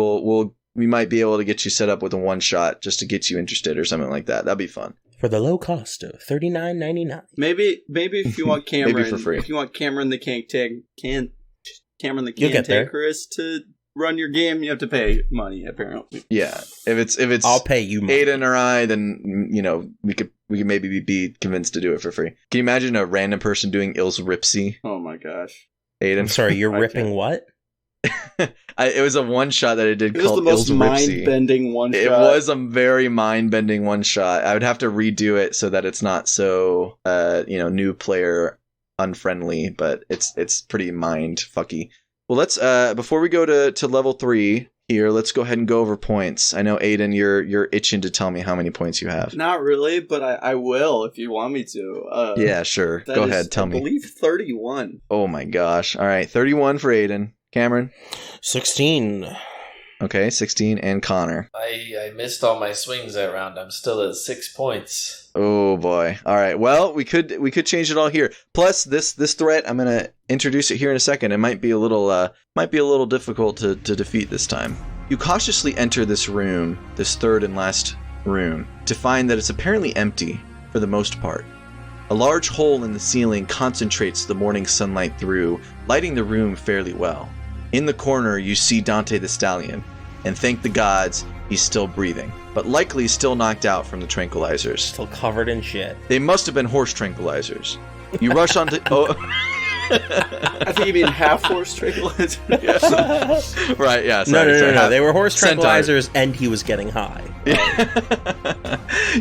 S1: we might be able to get you set up with a one shot just to get you interested or something like that. That'd be fun.
S3: For the low cost of $39.99.
S2: Maybe if you want Cameron,
S1: Maybe for free.
S2: If you want Cameron the Cameron the
S3: You'll get there.
S2: Cantankerous to run your game, you have to pay money. Apparently,
S1: Yeah, if it's
S3: I'll pay you money.
S1: Aidan or I, then we could maybe be convinced to do it for free. Can you imagine a random person doing Il's Ripsy?
S2: oh my gosh,
S1: Aidan,
S3: I'm sorry, you're
S2: I
S3: ripping
S2: can't.
S3: what?
S1: it was a one shot that I did
S2: it was the
S1: called
S2: most
S1: Il's Ripsy.
S2: mind-bending one shot.
S1: It was a very mind-bending one shot. I would have to redo it so that it's not so new player unfriendly, but it's pretty mind fucky. Well, let's before we go to level 3 here, let's go ahead and go over points. I know Aidan, you're itching to tell me how many points you have.
S2: Not really, but I will if you want me to.
S1: Yeah, sure.
S2: That
S1: Go
S2: is,
S1: ahead, tell
S2: I
S1: me.
S2: believe 31.
S1: Oh my gosh. All right, 31 for Aidan. Cameron?
S3: 16.
S1: Okay, 16. And Connor?
S4: I missed all my swings that round. I'm still at 6 points.
S1: Oh boy. All right. Well, we could change it all here. Plus, this threat, I'm gonna introduce it here in a second. It might be a little difficult to defeat this time. You cautiously enter this room, this third and last room, to find that it's apparently empty for the most part. A large hole in the ceiling concentrates the morning sunlight through, lighting the room fairly well. In the corner, you see Dante the Stallion, and thank the gods he's still breathing, but likely still knocked out from the tranquilizers.
S3: Still covered in shit.
S1: They must have been horse tranquilizers. You rush onto... Oh.
S2: I think you mean half horse tranquilizer.
S1: Right, yeah.
S3: No. They were horse
S1: Centaur.
S3: tranquilizers, and he was getting high.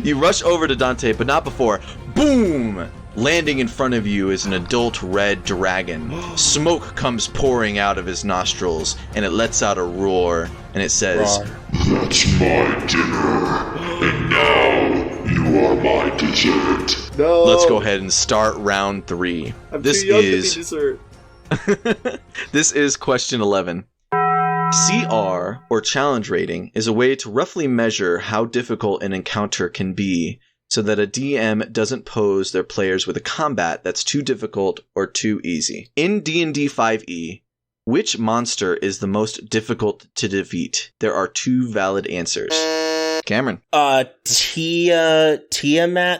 S1: You rush over to Dante, but not before. Boom! Landing in front of you is an adult red dragon. Smoke comes pouring out of his nostrils, and it lets out a roar, and it says,
S3: Roar.
S5: That's my dinner, and now you are my dessert.
S2: No.
S1: let's go ahead and start round 3.
S2: I'm
S1: This
S2: too young
S1: is...
S2: to be dessert.
S1: This is question 11. CR, or challenge rating, is a way to roughly measure how difficult an encounter can be so that a DM doesn't pose their players with a combat that's too difficult or too easy. In D&D 5e, which monster is the most difficult to defeat? There are 2 valid answers. Cameron.
S3: Tiamat,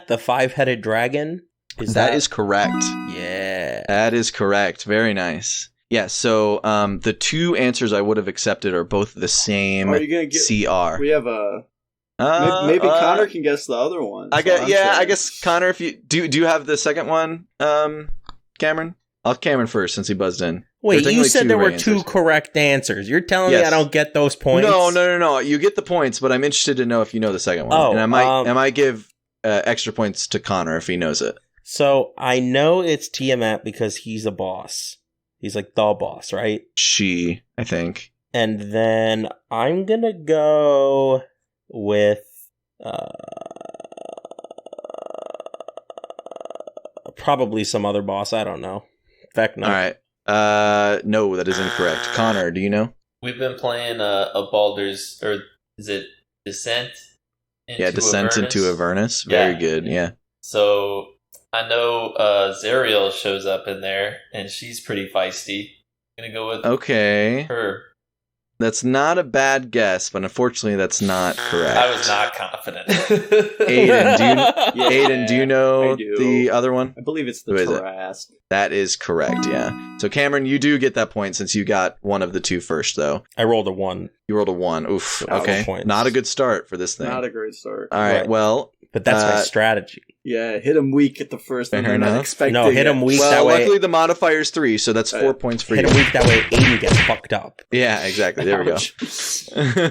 S3: the 5-headed dragon.
S1: That is correct.
S3: Yeah.
S1: That is correct. Very nice. Yeah, so the 2 answers I would have accepted are both the same
S2: Are you gonna get?
S1: CR.
S2: We have a. Maybe Connor can guess the other one.
S1: I
S2: so
S1: guess,
S2: I'm
S1: yeah, I
S2: saying.
S1: guess Connor, if you do you have the second one, Cameron? I'll have Cameron first since he buzzed in.
S3: Wait,
S1: There's
S3: you
S1: technically
S3: said
S1: 2
S3: there were
S1: right
S3: 2
S1: answers.
S3: correct answers. You're telling me
S1: Yes.
S3: I don't get those points?
S1: No. You get the points, but I'm interested to know if you know the second one.
S3: Oh,
S1: and I might give extra points to Connor if he knows it.
S3: So I know it's Tiamat because he's a boss. He's like the boss, right?
S1: She, I think.
S3: And then I'm gonna go with probably some other boss. I don't know. Vecna.
S1: All right. No, that is incorrect. Connor, do you know?
S4: We've been playing a Baldur's, or is it Descent into
S1: Descent
S4: Avernus.
S1: into Avernus. Very
S4: Yeah.
S1: good. Yeah.
S4: So I know Zariel shows up in there, and she's pretty feisty. Gonna go with
S1: Okay.
S4: her.
S1: That's not a bad guess, but unfortunately, that's not correct.
S4: I was not confident.
S1: Aidan, do you know
S2: I do.
S1: the other one?
S2: I believe it's
S1: Who
S2: the
S1: is it?
S2: Trask.
S1: That is correct, yeah. So, Cameron, you do get that point since you got one of the two first, though.
S3: I rolled a 1.
S1: You rolled a 1. Oof.
S3: Ouch.
S1: Okay.
S3: Points.
S1: Not a good start for this thing.
S2: Not a great start.
S1: All right.
S3: Right.
S1: Well,
S3: But that's my
S1: Uh,
S3: strategy.
S2: Yeah, hit him weak at the first, and
S1: Fair
S2: they're not
S1: enough.
S2: expecting
S3: No, hit him
S2: it.
S3: weak.
S1: well,
S3: that way-
S1: luckily the modifier's 3, so that's 4 points for
S3: Hit
S1: you.
S3: him weak, that way Aiden gets fucked up.
S1: Yeah, exactly. There we go.
S2: Ouch.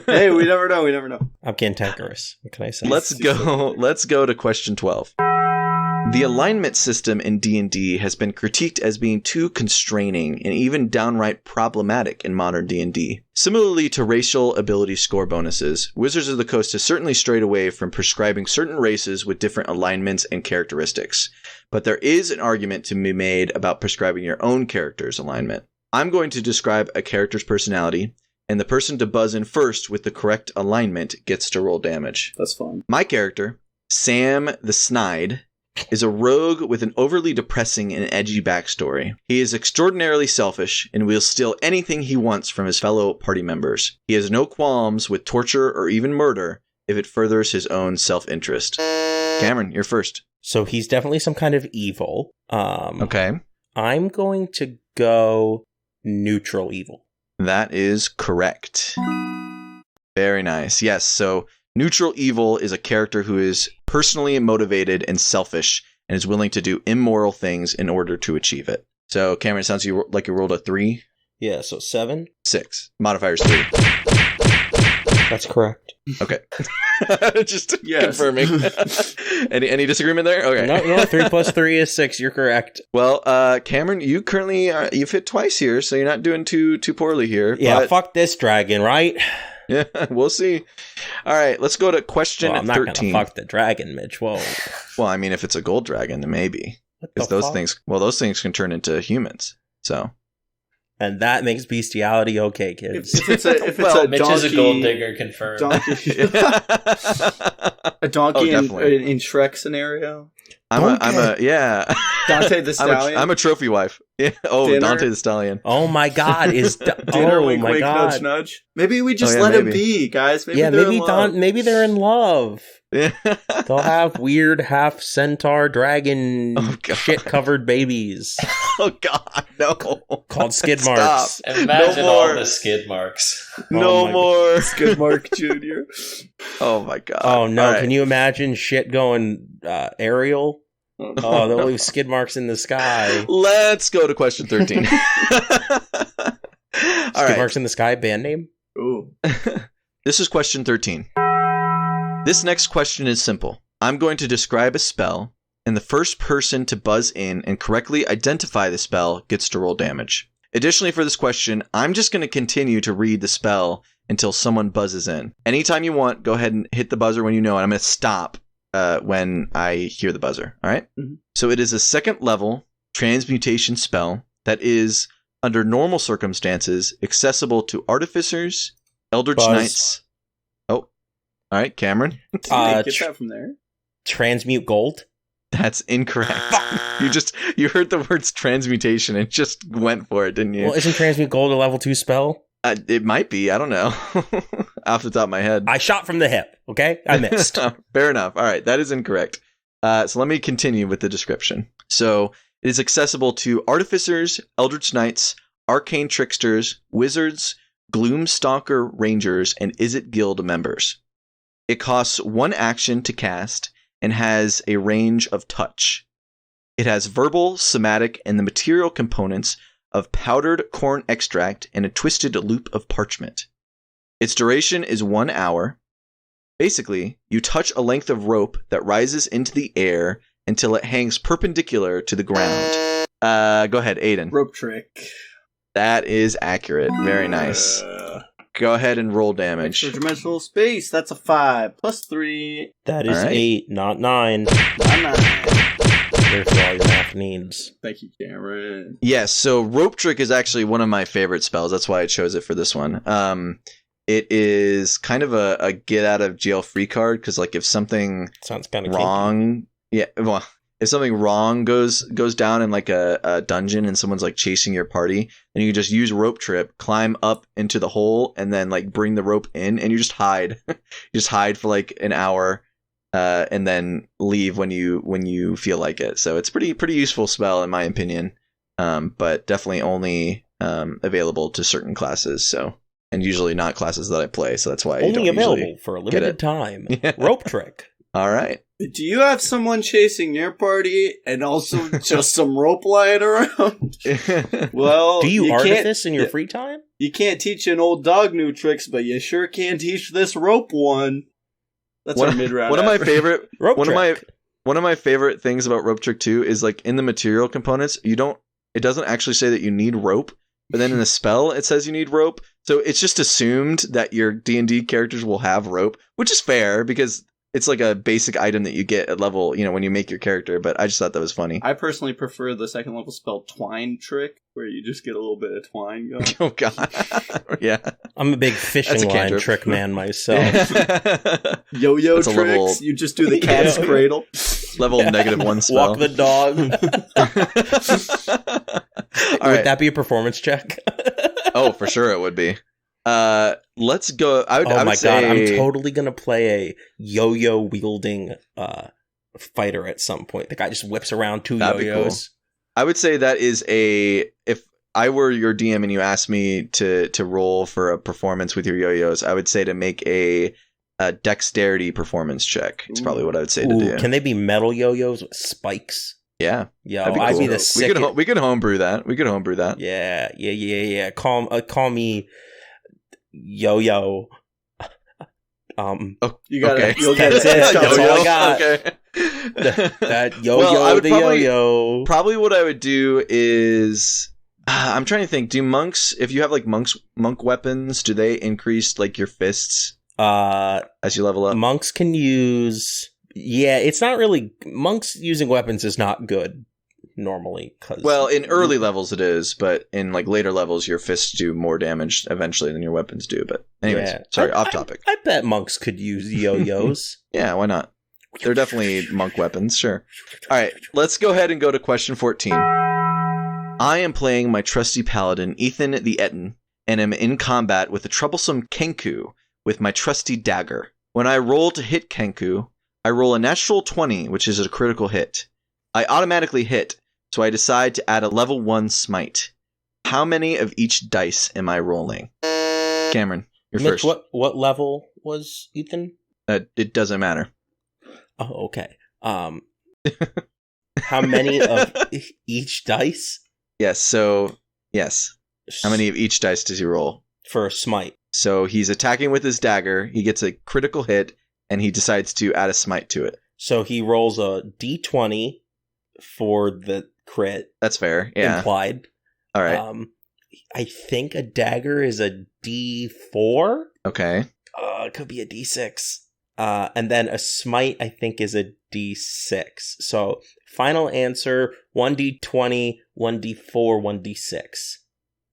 S2: Hey, we never know. We never know.
S3: I'm Cantankerous. What can I say?
S1: Let's go to question 12. The alignment system in D&D has been critiqued as being too constraining and even downright problematic in modern D&D. Similarly to racial ability score bonuses, Wizards of the Coast has certainly strayed away from prescribing certain races with different alignments and characteristics. But there is an argument to be made about prescribing your own character's alignment. I'm going to describe a character's personality, and the person to buzz in first with the correct alignment gets to roll damage.
S2: That's fun.
S1: My character, Sam the Snide, is a rogue with an overly depressing and edgy backstory. He is extraordinarily selfish and will steal anything he wants from his fellow party members. He has no qualms with torture or even murder if it furthers his own self-interest. Cameron, you're first.
S3: So he's definitely some kind of evil.
S1: Okay.
S3: I'm going to go neutral evil.
S1: That is correct. Very nice. Yes, so neutral evil is a character who is personally motivated and selfish and is willing to do immoral things in order to achieve it. So, Cameron, it sounds like you rolled a 3,
S3: Yeah, so 7.
S1: 6. Modifier's 3.
S3: That's correct.
S1: Okay. Just
S2: Yes.
S1: confirming. Any disagreement there? Okay.
S3: No, 3 plus 3 is 6. You're correct.
S1: Well, Cameron, you currently you've hit twice here, so you're not doing too poorly here.
S3: Yeah,
S1: but
S3: fuck this dragon, right?
S1: yeah, we'll see. All right, let's go to question
S3: Well, I'm not
S1: 13.
S3: gonna fuck the dragon, Mitch. Whoa.
S1: Well, I mean, if it's a gold dragon, then maybe.
S3: What
S1: Because
S3: the
S1: those
S3: fuck?
S1: those things can turn into humans. So
S3: And that makes bestiality okay, kids.
S2: If it's a
S1: Well,
S4: Mitch
S2: donkey,
S4: is a gold digger, confirmed.
S2: donkey, a donkey
S1: definitely.
S2: in Shrek scenario.
S1: I'm a yeah.
S2: Dante the Stallion.
S1: I'm a trophy wife. Yeah. Oh,
S2: Dinner?
S1: Dante the Stallion.
S3: Oh my god, is
S2: Dinner,
S3: oh
S2: wink,
S3: my
S2: wink,
S3: god.
S2: nudge, nudge. Maybe we just
S1: Oh, yeah,
S2: let him
S1: maybe.
S2: be, guys. Maybe
S3: Yeah,
S2: they're
S3: maybe
S2: in love.
S3: maybe they're in love.
S1: Yeah.
S3: They'll have weird half centaur dragon
S1: Oh, God.
S3: shit covered babies
S1: Oh God, no.
S3: called skid
S1: Stop.
S3: marks.
S4: Imagine
S1: No
S4: all
S1: more.
S4: the skid marks.
S1: No
S3: my
S1: more.
S2: Good Mark Jr.
S1: Oh my God.
S3: Oh no,
S1: All right.
S3: can you imagine shit going aerial? Oh, they'll leave skid marks in the sky.
S1: Let's go to question 13. All
S3: Skid
S1: right.
S3: marks in the sky, band name?
S2: Ooh.
S1: This is question 13. This next question is simple. I'm going to describe a spell, and the first person to buzz in and correctly identify the spell gets to roll damage. Additionally, for this question, I'm just going to continue to read the spell until someone buzzes in. Anytime you want, go ahead and hit the buzzer when you know, and I'm going to stop when I hear the buzzer. All right?
S2: Mhm.
S1: So it is a second level transmutation spell that is, under normal circumstances, accessible to artificers, eldritch
S3: Buzz.
S1: knights. Oh, all right, Cameron.
S2: Get
S3: Uh,
S2: that from there.
S3: Transmute gold?
S1: That's incorrect. You heard the words transmutation and just went for it, didn't you?
S3: Well, isn't transmute gold a level 2 spell?
S1: It might be. I don't know. Off the top of my head.
S3: I shot from the hip, okay? I missed.
S1: Fair enough. All right, that is incorrect. So let me continue with the description. So it is accessible to artificers, eldritch knights, arcane tricksters, wizards, gloomstalker rangers, and Izzet Guild members. It costs 1 action to cast and has a range of touch. It has verbal, somatic, and the material components of powdered corn extract and a twisted loop of parchment. Its duration is 1 hour. Basically, you touch a length of rope that rises into the air until it hangs perpendicular to the ground. Go ahead, Aiden.
S2: Rope trick.
S1: That is accurate. Very nice. Go ahead and roll damage.
S2: Extra dimensional space. That's a 5 plus 3.
S3: That is
S1: All right.
S3: 8, not 9.
S2: 9.
S3: There for all your math needs.
S2: Thank you, Cameron.
S1: Yes, so rope trick is actually one of my favorite spells. That's why I chose it for this one. it is kind of a get out of jail free card, because like if something
S3: Sounds kind of
S1: wrong, if something wrong goes down in like a dungeon and someone's like chasing your party, and you can just use rope trip, climb up into the hole, and then like bring the rope in, and you just hide. You just hide for like an hour, and then leave when you feel like it. So it's pretty useful spell in my opinion, but definitely only available to certain classes. So, and usually not classes that I play. So that's why I
S3: only
S1: don't
S3: available
S1: usually
S3: for a limited time.
S1: Yeah.
S3: Rope trick.
S1: All right.
S2: Do you have someone chasing your party and also just some rope lying around? Well,
S3: Do you
S2: can't-
S3: artifice in your free time?
S2: You can't teach an old dog new tricks, but you sure can teach this rope one. That's our mid-round.
S1: One of my favorite
S3: Rope
S1: one
S3: trick.
S1: of my favorite things about rope trick 2 is like in the material components, it doesn't actually say that you need rope, but then in the spell it says you need rope. So it's just assumed that your D&D characters will have rope, which is fair because it's like a basic item that you get at level, when you make your character, but I just thought that was funny.
S2: I personally prefer the second level spell Twine Trick, where you just get a little bit of twine going.
S1: Oh god. Yeah.
S3: I'm a big
S1: That's
S3: fishing
S1: a
S3: line
S1: cantrip.
S3: trick man myself.
S2: Yo-yo
S1: That's a
S2: tricks,
S1: level-
S2: you just do the cat's
S3: Yo-yo.
S2: cradle.
S1: Level -1 spell.
S3: Walk the dog.
S1: All
S3: Would
S1: right.
S3: that be a performance check?
S1: Oh, for sure it would be. Let's go. I would
S3: my
S1: say,
S3: god, I'm totally gonna play a yo-yo wielding fighter at some point. The guy just whips around 2
S1: That'd be
S3: yo-yos.
S1: I would say that is if I were your DM and you asked me to roll for a performance with your yo-yos, I would say to make a dexterity performance check. It's probably what I would say to
S3: Ooh,
S1: do.
S3: can they be metal yo-yos with spikes?
S1: Yeah.
S3: Yo,
S1: That'd be
S3: I'd
S1: cool.
S3: be the sick.
S1: We could homebrew that.
S3: Yeah. Call me yo-yo.
S1: Oh,
S2: You got
S1: okay.
S2: it. You'll get it.
S3: That's it. That's all I
S1: Yo-yo?
S3: got.
S1: Okay.
S3: That yo-yo,
S1: Well, I would
S3: the
S1: probably-
S3: yo-yo.
S1: Probably what I would do is I'm trying to think. Do monks, if you have like monk weapons, do they increase like your fists as you level up?
S3: Monks can use. Yeah, it's not really. Monks using weapons is not good normally.
S1: Well, in early levels it is, but in like later levels, your fists do more damage eventually than your weapons do. But anyways,
S3: Yeah.
S1: sorry, off topic.
S3: I bet monks could use yo-yos.
S1: Yeah, why not? They're definitely monk weapons, sure. All right, let's go ahead and go to question 14. I am playing my trusty paladin, Aidan the Awesome, and am in combat with the troublesome Kenku with my trusty dagger. When I roll to hit Kenku, I roll a natural 20, which is a critical hit. I automatically hit, so I decide to add a level 1 smite. How many of each dice am I rolling? Cameron, you're
S3: Mitch,
S1: first.
S3: what level was Ethan?
S1: It doesn't matter.
S3: Oh, okay. How many of each dice
S1: Yes. How many of each dice does he roll?
S3: for a smite?
S1: So he's attacking with his dagger. He gets a critical hit, and he decides to add a smite to it.
S3: So he rolls a d20 for the crit.
S1: That's fair. Yeah.
S3: Implied.
S1: All right.
S3: I think a dagger is a d4.
S1: Okay.
S3: It could be a d6. And then a smite, I think, is a d6. So final answer: 1d20, 1d4, 1d6.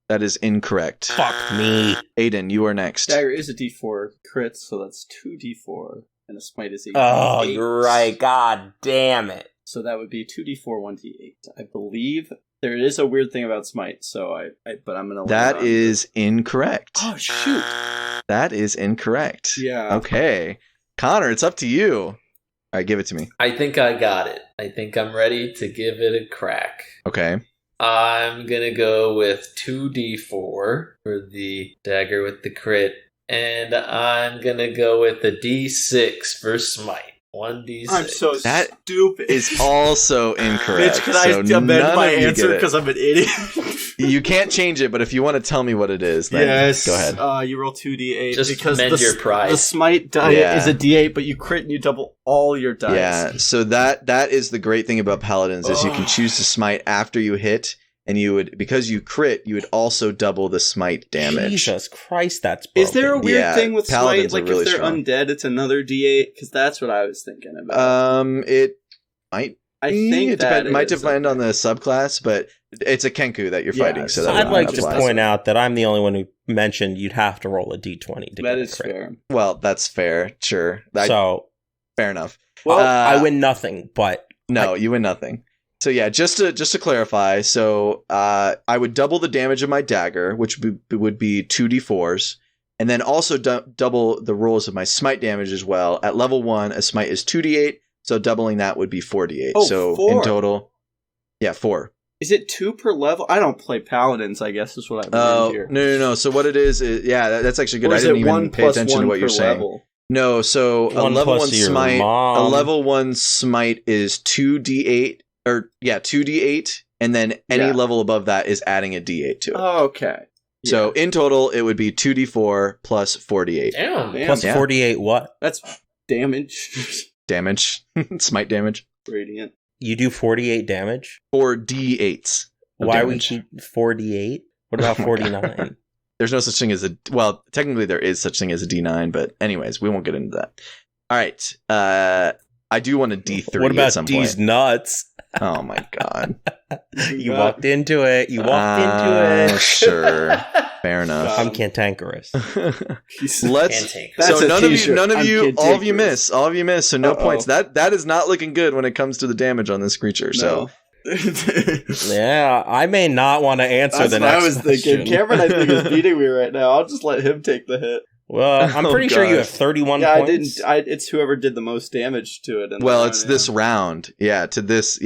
S1: That is incorrect.
S3: Fuck me.
S1: Aidan, you are next.
S2: Dagger is a d4 crit, so that's 2d4, and a smite is a
S3: Oh,
S2: d8.
S3: you're right. God damn it.
S2: So that would be 2d4, 1d8. I believe there is a weird thing about smite, so but I'm gonna.
S1: That is incorrect.
S2: Oh shoot!
S1: That is incorrect.
S2: Yeah.
S1: Okay. Connor, it's up to you. All right, give it to me.
S4: I think I got it. I think I'm ready to give it a crack.
S1: Okay.
S4: I'm gonna go with 2d4 for the dagger with the crit, and I'm gonna go with the d6 for smite. 1d6.
S2: I'm so
S1: That
S2: stupid.
S1: Is also incorrect.
S2: Mitch, can I
S1: So
S2: amend
S1: none
S2: my
S1: of you
S2: answer
S1: get it.
S2: because I'm an idiot?
S1: You can't change it, but if you want to tell me what it is, then
S2: Yes.
S1: go ahead.
S2: You roll 2d8
S4: Just
S2: because
S4: mend your prize.
S2: the smite die
S1: Yeah.
S2: is a d8, but you crit and you double all your dice.
S1: Yeah, so that is the great thing about paladins is you can choose to smite after you hit, and you would, because you crit, you would also double the smite damage.
S3: Jesus Christ, that's broken.
S2: Is there a weird
S1: Yeah,
S2: thing with smite?
S1: paladins are
S2: Like
S1: really
S2: if they're
S1: strong.
S2: undead, it's another d8? Because that's what I was thinking about.
S1: It might.
S2: I think
S1: it
S2: that
S1: might
S2: is
S1: depend
S2: a
S1: on the subclass, but It's a Kenku that you're fighting, so that
S3: I'd like to
S1: applies.
S3: point out that I'm the only one who mentioned you'd have to roll a d20 to
S2: That
S3: get
S2: is
S3: a crit.
S2: fair.
S1: Well, that's fair. Sure.
S3: So
S1: Fair enough.
S2: Well,
S3: I win nothing, but
S1: No, you win nothing. So yeah, just to clarify, so I would double the damage of my dagger, which would be 2d4s, and then also double the rolls of my smite damage as well. At level 1, a smite is 2d8, so doubling that would be 4d8.
S2: Oh,
S1: so
S2: 4.
S1: in total, 4.
S2: Is it 2 per level? I don't play paladins, I guess is what I've
S1: Oh,
S2: learned here.
S1: no. So what it is that's actually good.
S2: Or
S1: I
S2: is
S1: didn't
S2: it
S1: even
S2: 1
S1: pay
S2: plus
S1: attention
S2: 1
S1: to what
S2: per
S1: you're saying.
S2: level?
S1: No, so a
S3: 1
S1: level
S3: plus
S1: 1
S3: your
S1: smite,
S3: mom.
S1: a level 1 smite is 2d8, or 2d8, and then any
S2: Yeah.
S1: level above that is adding a d8 to it.
S2: Oh, okay.
S1: So in total, it would be 2d4 plus 4d8
S4: Damn.
S2: Damn.
S3: plus
S1: Yeah.
S3: 48 what?
S2: That's damage.
S1: damage, smite damage,
S2: Radiant.
S3: You do 48 damage?
S1: 4d8s. of
S3: Why
S1: damage.
S3: we keep 48? What about
S1: Oh my
S3: 49?
S1: There's no such thing as technically there is such thing as a d9, but anyways, we won't get into that. All right, I do want a d3
S3: What
S1: at
S3: about
S1: some
S3: these
S1: point.
S3: nuts?
S1: Oh my god.
S3: You walked into it. You walked into it.
S1: Sure. Fair enough.
S3: I'm Cantankerous.
S1: Let's.
S4: Cantankerous.
S2: That's
S1: So
S2: a
S1: none of
S2: t-shirt.
S1: you,
S2: I'm
S1: all of you
S2: Cantankerous.
S1: miss. So no
S2: Uh-oh.
S1: points. That is not looking good when it comes to the damage on this creature. So
S2: No.
S3: Yeah, I may not want to answer
S2: That's
S3: the
S2: what I
S3: next
S2: was
S3: question.
S2: thinking. Cameron, I think, is beating me right now. I'll just let him take the hit.
S3: Well, I'm
S1: Oh,
S3: pretty sure you
S1: God.
S3: have 31
S2: Yeah,
S3: points.
S2: it's whoever did the most damage to it.
S1: well, it's this round. Yeah, to this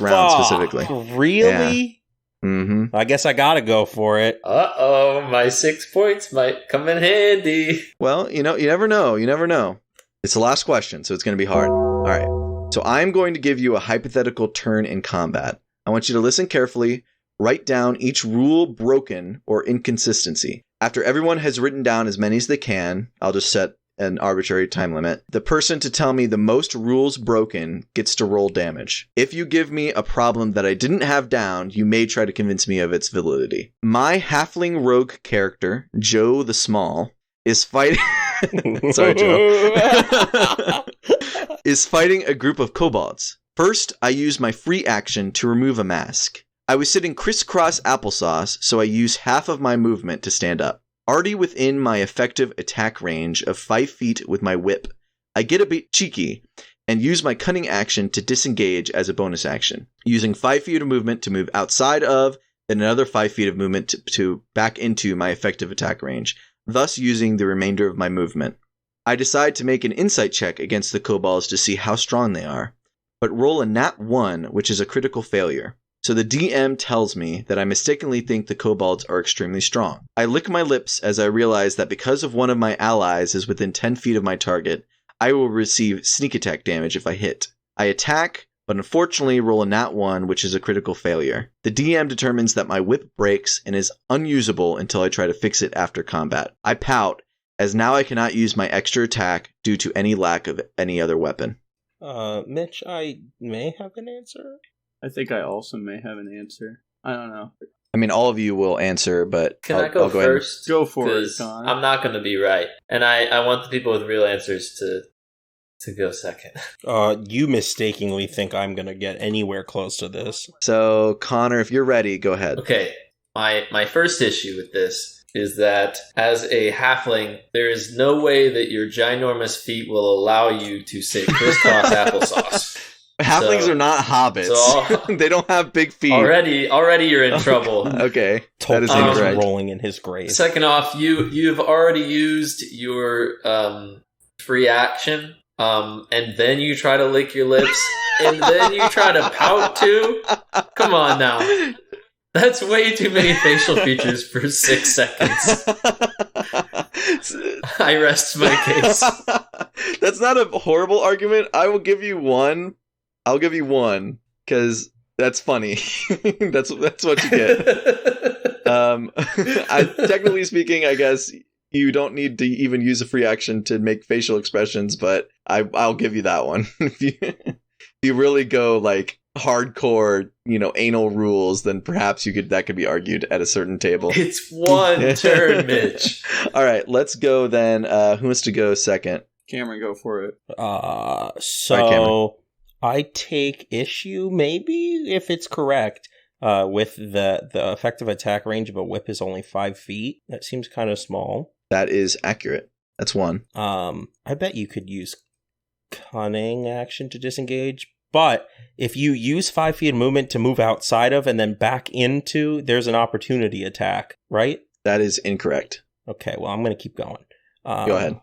S1: round
S3: Fuck,
S1: specifically.
S3: Really?
S1: Mm-hmm.
S3: I guess I gotta go for it.
S4: Uh-oh, my 6 points might come in handy.
S1: Well, you never know. You never know. It's the last question, so it's going to be hard. All right. So I'm going to give you a hypothetical turn in combat. I want you to listen carefully, write down each rule broken or inconsistency. After everyone has written down as many as they can, I'll just set an arbitrary time limit. The person to tell me the most rules broken gets to roll damage. If you give me a problem that I didn't have down, you may try to convince me of its validity. My halfling rogue character, Joe the Small, is fighting... Sorry, Joe. is fighting a group of kobolds. First, I use my free action to remove a mask. I was sitting crisscross applesauce, so I use half of my movement to stand up. Already within my effective attack range of 5 feet with my whip, I get a bit cheeky and use my cunning action to disengage as a bonus action, using 5 feet of movement to move outside of, then another 5 feet of movement to back into my effective attack range, thus using the remainder of my movement. I decide to make an insight check against the kobolds to see how strong they are, but roll a nat 1, which is a critical failure. So the DM tells me that I mistakenly think the kobolds are extremely strong. I lick my lips as I realize that because of one of my allies is within 10 feet of my target, I will receive sneak attack damage if I hit. I attack, but unfortunately roll a nat 1, which is a critical failure. The DM determines that my whip breaks and is unusable until I try to fix it after combat. I pout, as now I cannot use my extra attack due to any lack of any other weapon.
S3: Mitch, I may have an answer.
S2: I think I also may have an answer. I don't know.
S1: I mean, all of you will answer, but
S4: Can
S1: I'll,
S4: I go
S1: I'll go ahead.
S4: first?
S2: Go for it,
S4: 'Cause
S2: Connor.
S4: I'm not going to be right. And I want the people with real answers to go second.
S3: You mistakenly think I'm gonna get anywhere close to this.
S1: So, Connor, if you're ready, go ahead.
S4: Okay, my first issue with this is that as a halfling, there is no way that your ginormous feet will allow you to say crisscross applesauce.
S1: Halflings
S4: So-
S1: are not hobbits.
S4: so-
S1: They don't have big feet.
S4: Already you're in trouble.
S1: Okay, that is
S3: Tolkien
S1: incorrect.
S3: rolling in his grave.
S4: Second off, you've already used your free action, and then you try to lick your lips, and then you try to pout too. Come on now, that's way too many facial features for 6 seconds. I rest my case.
S1: That's not a horrible argument. I will give you one. I'll give you one because that's funny. that's what you get. Technically speaking, I guess you don't need to even use a free action to make facial expressions, but I'll give you that one. If you really go like hardcore, anal rules, then perhaps that could be argued at a certain table.
S4: It's one turn, Mitch.
S1: All right, let's go then. Who wants to go second?
S2: Cameron, go for it.
S3: So I take issue, maybe, if it's correct, with the effective attack range of a whip is only 5 feet. That seems kind of small.
S1: That is accurate. That's one.
S3: I bet you could use cunning action to disengage, but if you use 5 feet of movement to move outside of and then back into, there's an opportunity attack, right?
S1: That is incorrect.
S3: Okay, well, I'm going to keep going.
S1: Go ahead.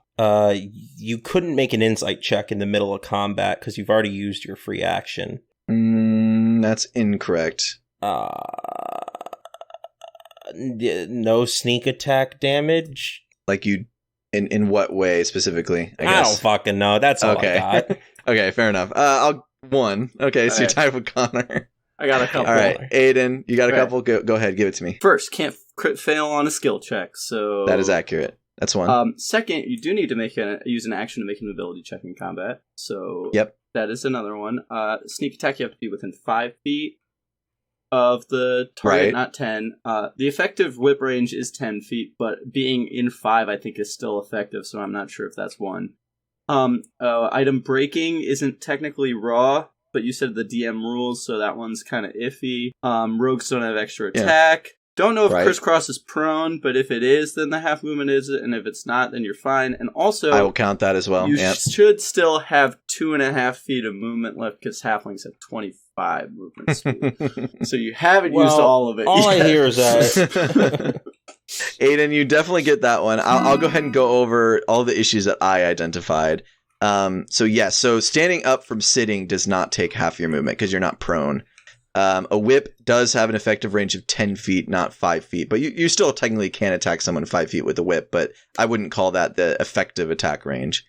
S3: You couldn't make an insight check in the middle of combat because you've already used your free action.
S1: That's incorrect.
S3: No sneak attack damage?
S1: Like you, in what way specifically? I guess.
S3: don't fucking know. That's all I got.
S1: Okay, fair enough. One. Okay, so you're tied with Connor.
S2: I got a couple.
S1: All right, Aidan, you got a couple? Go ahead, give it to me.
S2: First, can't crit fail on a skill check, so...
S1: That is accurate. That's one.
S2: Second, you do need to use an action to make an ability check in combat, so...
S1: Yep.
S2: That is another one. Sneak attack, you have to be within 5 feet of the target, not 10. The effective whip range is 10 feet, but being in 5, I think, is still effective, so I'm not sure if that's one. Item breaking isn't technically raw, but you said the DM rules, so that one's kind of iffy. Rogues don't have extra attack. Don't know if crisscross is prone, but if it is, then the half movement is it, and if it's not, then you're fine. And also,
S1: I will count that as well.
S2: You should still have 2.5 feet of movement left because halflings have 25 movement speed. So you haven't used all of it.
S3: All I hear is that.
S1: Aidan, you definitely get that one. I'll go ahead and go over all the issues that I identified. So standing up from sitting does not take half your movement because you're not prone. A whip does have an effective range of 10 feet, not 5 feet, but you still technically can attack someone 5 feet with a whip, but I wouldn't call that the effective attack range.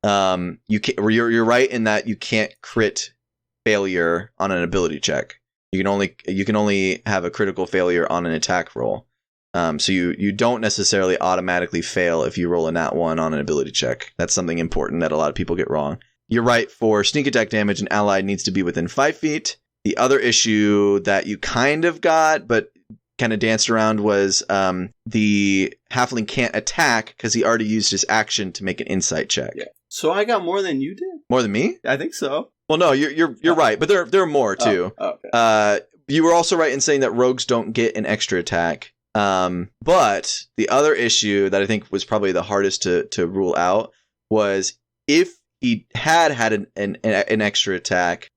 S1: You're right in that you can't crit failure on an ability check. You can only have a critical failure on an attack roll. So you don't necessarily automatically fail if you roll a nat 1 on an ability check. That's something important that a lot of people get wrong. You're right, for sneak attack damage, an ally needs to be within 5 feet. The other issue that you kind of got, but kind of danced around, was the halfling can't attack because he already used his action to make an insight check. Yeah.
S2: So I got more than you did?
S1: More than me?
S2: I think so.
S1: Well, no, you're right, but there are more too. Okay. You were also right in saying that rogues don't get an extra attack. But the other issue that I think was probably the hardest to rule out was if he had an extra attack,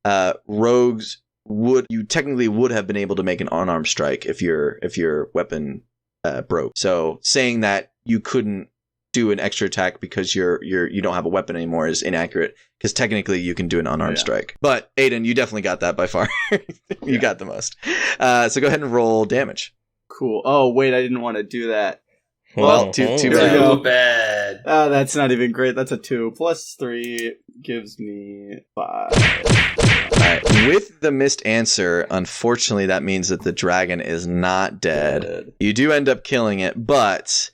S1: rogues technically would have been able to make an unarmed strike if your weapon broke. So saying that you couldn't do an extra attack because you don't have a weapon anymore is inaccurate, because technically you can do an unarmed strike. But Aidan, you definitely got that by far. You got the most. So go ahead and roll damage.
S2: Cool. Oh wait, I didn't want to do that.
S1: Well, too
S4: bad.
S2: Oh, that's not even great. That's a 2 plus 3 gives me 5.
S1: Alright, with the missed answer, unfortunately that means that the dragon is not dead. You do end up killing it, but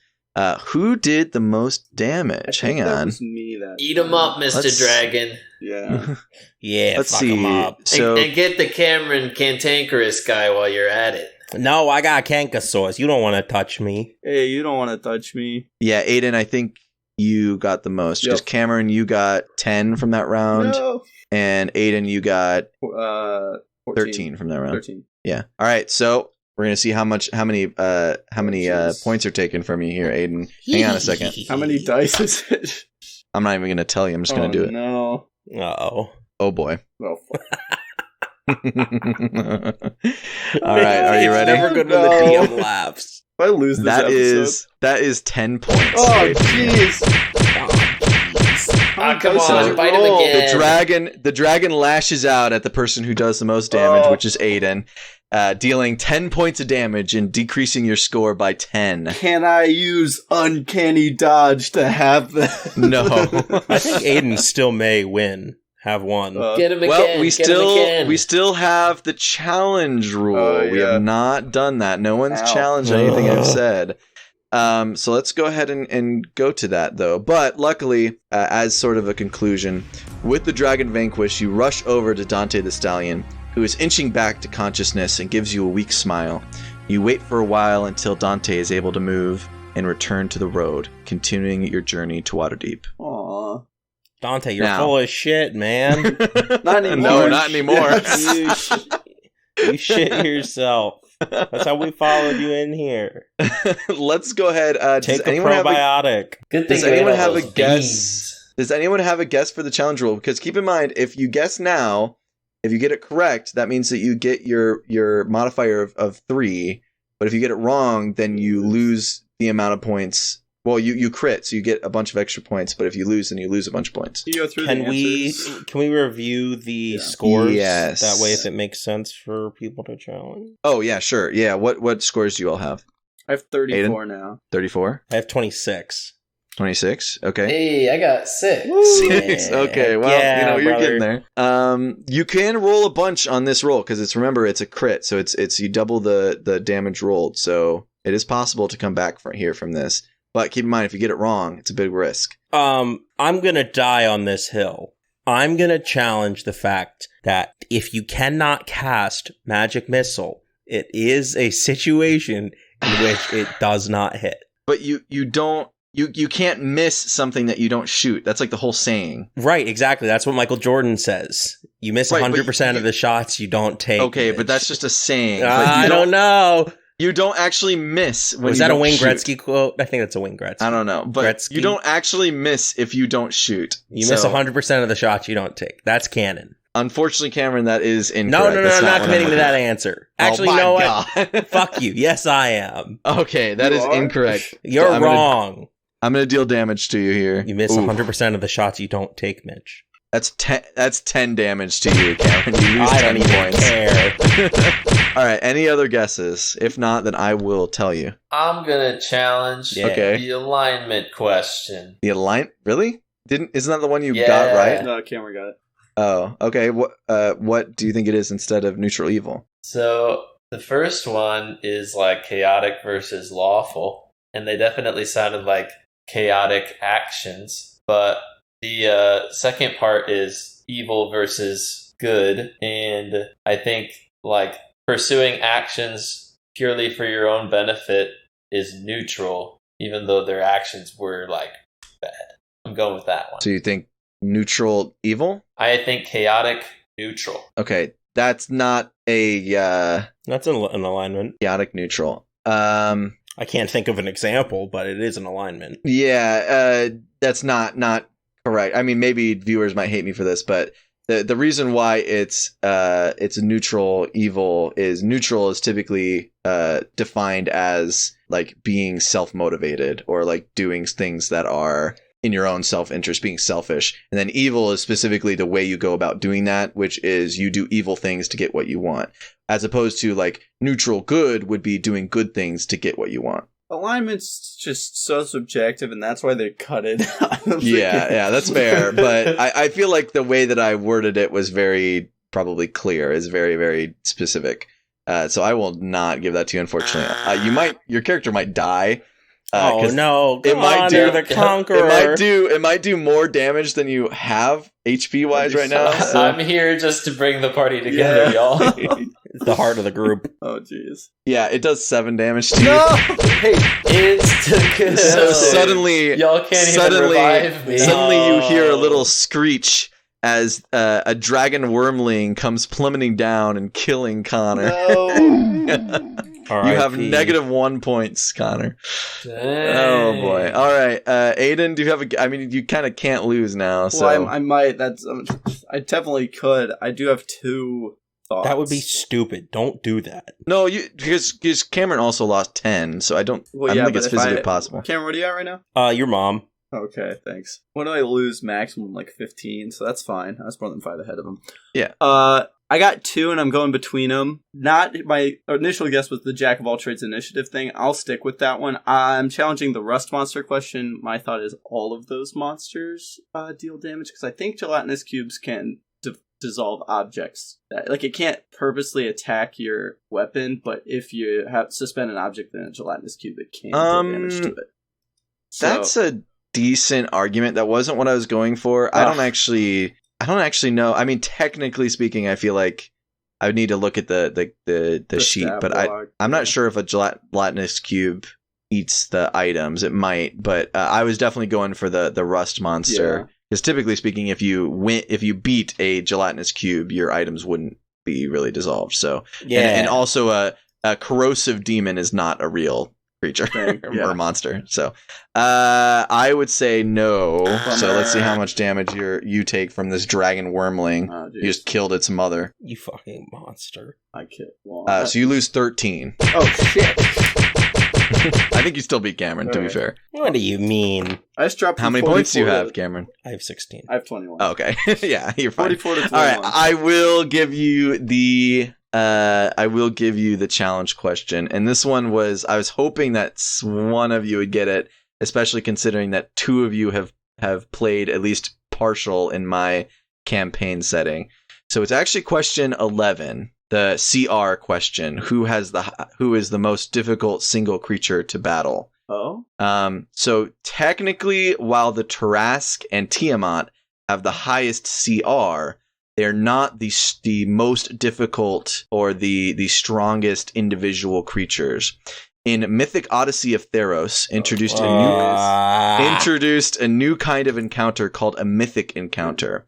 S1: who did the most damage? Hang on.
S2: That was me
S4: Eat him up, Mr. Dragon.
S2: Yeah.
S3: Yeah,
S1: let's
S3: fuck
S1: see.
S3: him up.
S1: So,
S4: and get the Cameron Cantankerous guy while you're at it.
S3: No, I got Cantankerous. You don't want to touch me.
S2: Hey, you don't want to touch me.
S1: yeah, Aidan, I think you got the most, because Cameron, you got 10 from that round.
S2: No.
S1: And Aidan, you got
S2: 14.
S1: 13 from that round.
S2: 13.
S1: Yeah. All right. So we're gonna see how many points are taken from you here, Aidan. Hang on a second.
S2: How many dice is it?
S1: I'm not even gonna tell you. I'm just gonna do it.
S2: No.
S3: Uh-oh.
S1: Oh boy.
S2: Oh,
S1: All right. Are you ready?
S3: Never good when the DM laughs.
S2: If I lose this episode.
S1: That is 10 points.
S2: Oh jeez.
S4: Come on, bite him again.
S1: The dragon lashes out at the person who does the most damage, which is Aidan, dealing 10 points of damage and decreasing your score by 10.
S2: Can I use uncanny dodge to have that?
S1: No.
S3: I think Aidan still may win. Have one.
S4: Get him again.
S1: Well, we still have the challenge rule. We have not done that. No one's challenged anything I've said. So let's go ahead and go to that, though. But luckily, as sort of a conclusion, with the dragon vanquished, you rush over to Dante the Stallion, who is inching back to consciousness and gives you a weak smile. You wait for a while until Dante is able to move and return to the road, continuing your journey to Waterdeep.
S2: Aww.
S3: Dante, you're full of shit, man.
S2: Not anymore.
S1: No, not anymore.
S3: You shit yourself. That's how we followed you in here.
S1: Let's go ahead.
S3: Take a probiotic.
S4: Good thing
S1: Does
S4: you ate
S1: anyone
S4: all
S1: have a
S4: those
S1: guess?
S4: beans.
S1: Does anyone have a guess for the challenge rule? Because keep in mind, if you guess now, if you get it correct, that means that you get your modifier of 3. But if you get it wrong, then you lose the amount of points. Well, you crit, so you get a bunch of extra points. But if you lose, then you lose a bunch of points.
S2: You go through
S3: Can
S2: the answers.
S3: we review the scores?
S1: Yes.
S3: That way, if it makes sense for people to challenge.
S1: Oh yeah, sure. Yeah. What scores do you all have?
S2: I have 34 now.
S1: 34?
S3: I have 26.
S1: 26? Okay.
S4: Hey, I got 6.
S1: 6. Okay, well,
S3: Yeah,
S1: you're
S3: brother.
S1: getting there. You can roll a bunch on this roll because remember it's a crit, so it's you double the damage rolled. So it is possible to come back from this. But keep in mind, if you get it wrong, it's a big risk.
S3: I'm gonna die on this hill. I'm gonna challenge the fact that if you cannot cast Magic Missile, it is a situation in which it does not hit.
S1: But you can't miss something that you don't shoot. That's like the whole saying.
S3: Right, exactly. That's what Michael Jordan says. You miss
S1: Right, but
S3: 100% of the shots you don't take.
S1: Okay,
S3: Mitch.
S1: but that's just a saying. But
S3: I don't know.
S1: You don't actually miss when
S3: Was
S1: you
S3: that a
S1: don't
S3: Wayne
S1: shoot.
S3: Gretzky quote? I think that's a Wayne Gretzky.
S1: I don't know, but
S3: Gretzky.
S1: you don't actually miss if you don't shoot.
S3: You miss
S1: So,
S3: 100% of the shots you don't take. That's canon.
S1: Unfortunately, Cameron, that is incorrect.
S3: No,
S1: That's
S3: I'm not
S1: what
S3: committing to
S1: looking
S3: that
S1: at.
S3: answer.
S1: Oh
S3: Actually,
S1: my
S3: you know
S1: God.
S3: what? Fuck you. Yes, I am.
S1: Okay, that
S2: You
S1: is
S2: are?
S1: incorrect.
S3: You're
S1: I'm gonna-
S3: wrong.
S1: I'm going to deal damage to you here.
S3: You miss
S1: Ooh,
S3: 100% of the shots you don't take, Mitch.
S1: That's 10 damage to you, Cameron. You lose
S3: I
S1: 10
S3: don't even
S1: points.
S3: care.
S1: All right, any other guesses? If not, then I will tell you.
S4: I'm gonna challenge
S3: Yeah.
S1: Okay.
S4: the alignment question.
S1: The Really? Isn't that the one you
S4: Yeah.
S1: got right?
S2: No, Cameron got it.
S1: Oh, okay. What do you think it is instead of neutral evil?
S4: So the first one is like chaotic versus lawful, and they definitely sounded like chaotic actions. But the second part is evil versus good, and I think like pursuing actions purely for your own benefit is neutral, even though their actions were like bad. I'm going with that one.
S1: So you think neutral evil?
S4: I think chaotic neutral.
S1: Okay, that's not a
S3: That's an alignment.
S1: chaotic neutral.
S3: I can't think of an example, but it is an alignment.
S1: Yeah, that's not correct. I mean, maybe viewers might hate me for this, but the reason why it's neutral evil is neutral is typically defined as like being self-motivated or like doing things that are in your own self-interest, being selfish. And then evil is specifically the way you go about doing that, which is you do evil things to get what you want. As opposed to like neutral good would be doing good things to get what you want.
S2: Alignment's just so subjective, and that's why they cut it.
S1: Yeah, that's fair. But I feel like the way that I worded it was very probably clear, is very, very specific. So I will not give that to you, unfortunately. Your character might die.
S3: Oh
S1: 'cause
S3: no!
S1: it might
S3: Connor
S1: do-
S3: the Conqueror.
S1: It might do more damage than you have HP wise right now. So.
S4: I'm here just to bring the party together,
S2: Yeah.
S4: y'all.
S3: It's the heart of the group.
S2: Oh, jeez.
S1: Yeah, it does 7 damage to you.
S2: Hey,
S4: Insta
S1: So suddenly,
S4: y'all can't even revive me.
S1: Suddenly you hear a little screech as a dragon wormling comes plummeting down and killing Connor.
S2: no.
S1: You have
S3: R.I.P.
S1: -1 points, Connor. Oh boy! All right, Aidan, do you have I mean, you kind of can't lose now. So
S2: Well, I might. I definitely could. I do have 2 thoughts.
S3: That would be stupid. Don't do that.
S1: no, because Cameron also lost 10, so I don't
S2: Well,
S1: think it's
S2: but if
S1: physically possible.
S2: Cameron, what are you at right now?
S3: Your mom.
S2: Okay, thanks. When do I lose maximum? Like 15, so that's fine. I was more than 5 ahead of him.
S1: Yeah.
S2: I got 2, and I'm going between them. Not my initial guess was the Jack of all trades initiative thing. I'll stick with that one. I'm challenging the rust monster question. My thought is all of those monsters deal damage because I think gelatinous cubes can dissolve objects. Like it can't purposely attack your weapon, but if you have suspend an object in a gelatinous cube, it can do damage to it.
S1: That's a decent argument. That wasn't what I was going for. I don't actually know. I mean, technically speaking, I feel like I would need to look at the sheet,
S2: stat
S1: but
S2: log,
S1: I'm not sure if a gelatinous cube eats the items. It might, but I was definitely going for the rust monster because typically speaking, if you beat a gelatinous cube, your items wouldn't be really dissolved. So
S3: Yeah.
S1: and also a corrosive demon is not a real creature or monster. So I would say no. So let's see how much damage you take from this dragon wormling. You just killed its mother.
S3: You fucking monster.
S2: I killed.
S1: So you lose 13.
S2: Oh shit!
S1: I think you still beat Cameron, to be fair.
S3: What do you mean?
S2: I just dropped.
S1: How many points do you have, Cameron?
S3: I have 16.
S2: I have 21.
S1: Oh, okay. Yeah, you're fine.
S2: 44 to 21.
S1: All right, I will give you the challenge question. And this one was, I was hoping that one of you would get it, especially considering that two of you have played at least partial in my campaign setting. So it's actually question 11, the CR question. Who is the most difficult single creature to battle?
S2: Oh.
S1: So technically, while the Tarask and Tiamat have the highest CR, they're not the most difficult or the strongest individual creatures. In Mythic Odyssey of Theros, introduced a new kind of encounter called a mythic encounter.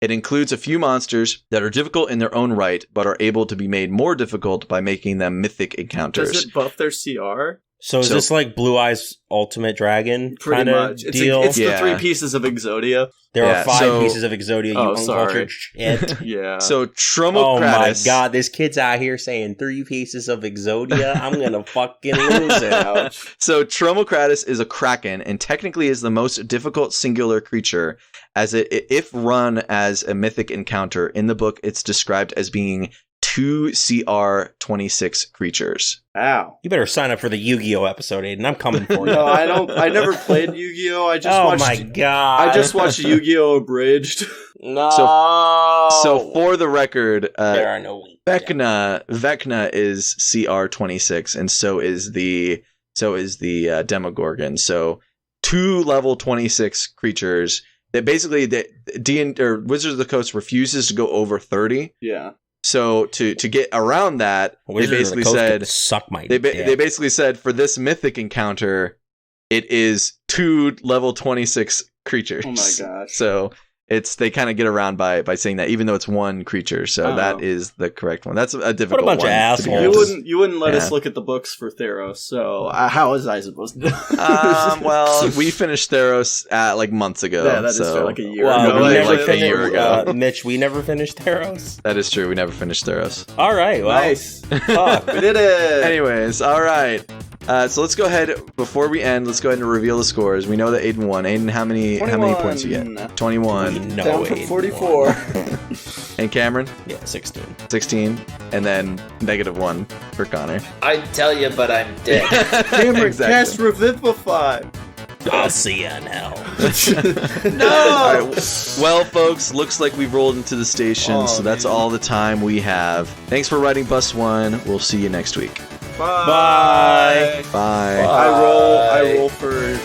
S1: It includes a few monsters that are difficult in their own right, but are able to be made more difficult by making them mythic encounters.
S2: Does it buff their CR?
S3: So is this like Blue Eyes Ultimate Dragon kind of deal?
S2: It's the 3 pieces of Exodia.
S3: There are 5 pieces of Exodia, you uncultured shit.
S2: Yeah.
S1: So Tromocratus...
S3: Oh my god, this kid's out here saying 3 pieces of Exodia. I'm gonna fucking lose it.
S1: So Tromocratus is a kraken and technically is the most difficult singular creature, as if run as a mythic encounter. In the book, it's described as being 2 CR26 creatures.
S2: Ow.
S3: You better sign up for the Yu-Gi-Oh episode, Aiden. I'm coming for you.
S2: No, I don't. I never played Yu-Gi-Oh. I just watched.
S3: Oh my god.
S2: I just watched Yu-Gi-Oh Abridged.
S3: No.
S1: So for the record,
S3: there are no
S1: Vecna is CR26, and so is the Demogorgon. So 2 level 26 creatures that basically Wizards of the Coast refuses to go over 30.
S2: Yeah.
S1: So to get around that, they basically said
S3: suck my
S1: they basically said for this mythic encounter, it is 2 level 26 creatures.
S2: Oh my gosh!
S1: So they kind of get around by saying that, even though it's 1 creature. So that is the correct one. That's a difficult one.
S3: What a bunch of assholes!
S2: You wouldn't let us look at the books for Theros. So how was I supposed to do?
S1: Well, we finished Theros like months ago.
S2: Yeah, that is true, like a year
S3: ago.
S1: Like a year ago.
S3: Mitch, we never finished Theros.
S1: That is true. We never finished Theros.
S3: All right. Well,
S2: nice.
S3: Fuck.
S2: We did it.
S1: Anyways, all right. So let's go ahead, before we end, let's go ahead and reveal the scores. We know that Aiden won. Aiden, how many points you get? 21.
S2: Down from 44.
S1: And Cameron?
S3: Yeah, 16.
S1: 16. And then -1 for Connor.
S4: I'd tell you, but I'm dead.
S2: Cameron, cast Revivify.
S3: I'll see ya now.
S2: No!
S1: All right. Well, folks, looks like we've rolled into the station, so that's all the time we have. Thanks for writing Bus 1. We'll see you next week.
S2: Bye.
S1: Bye.
S2: I roll for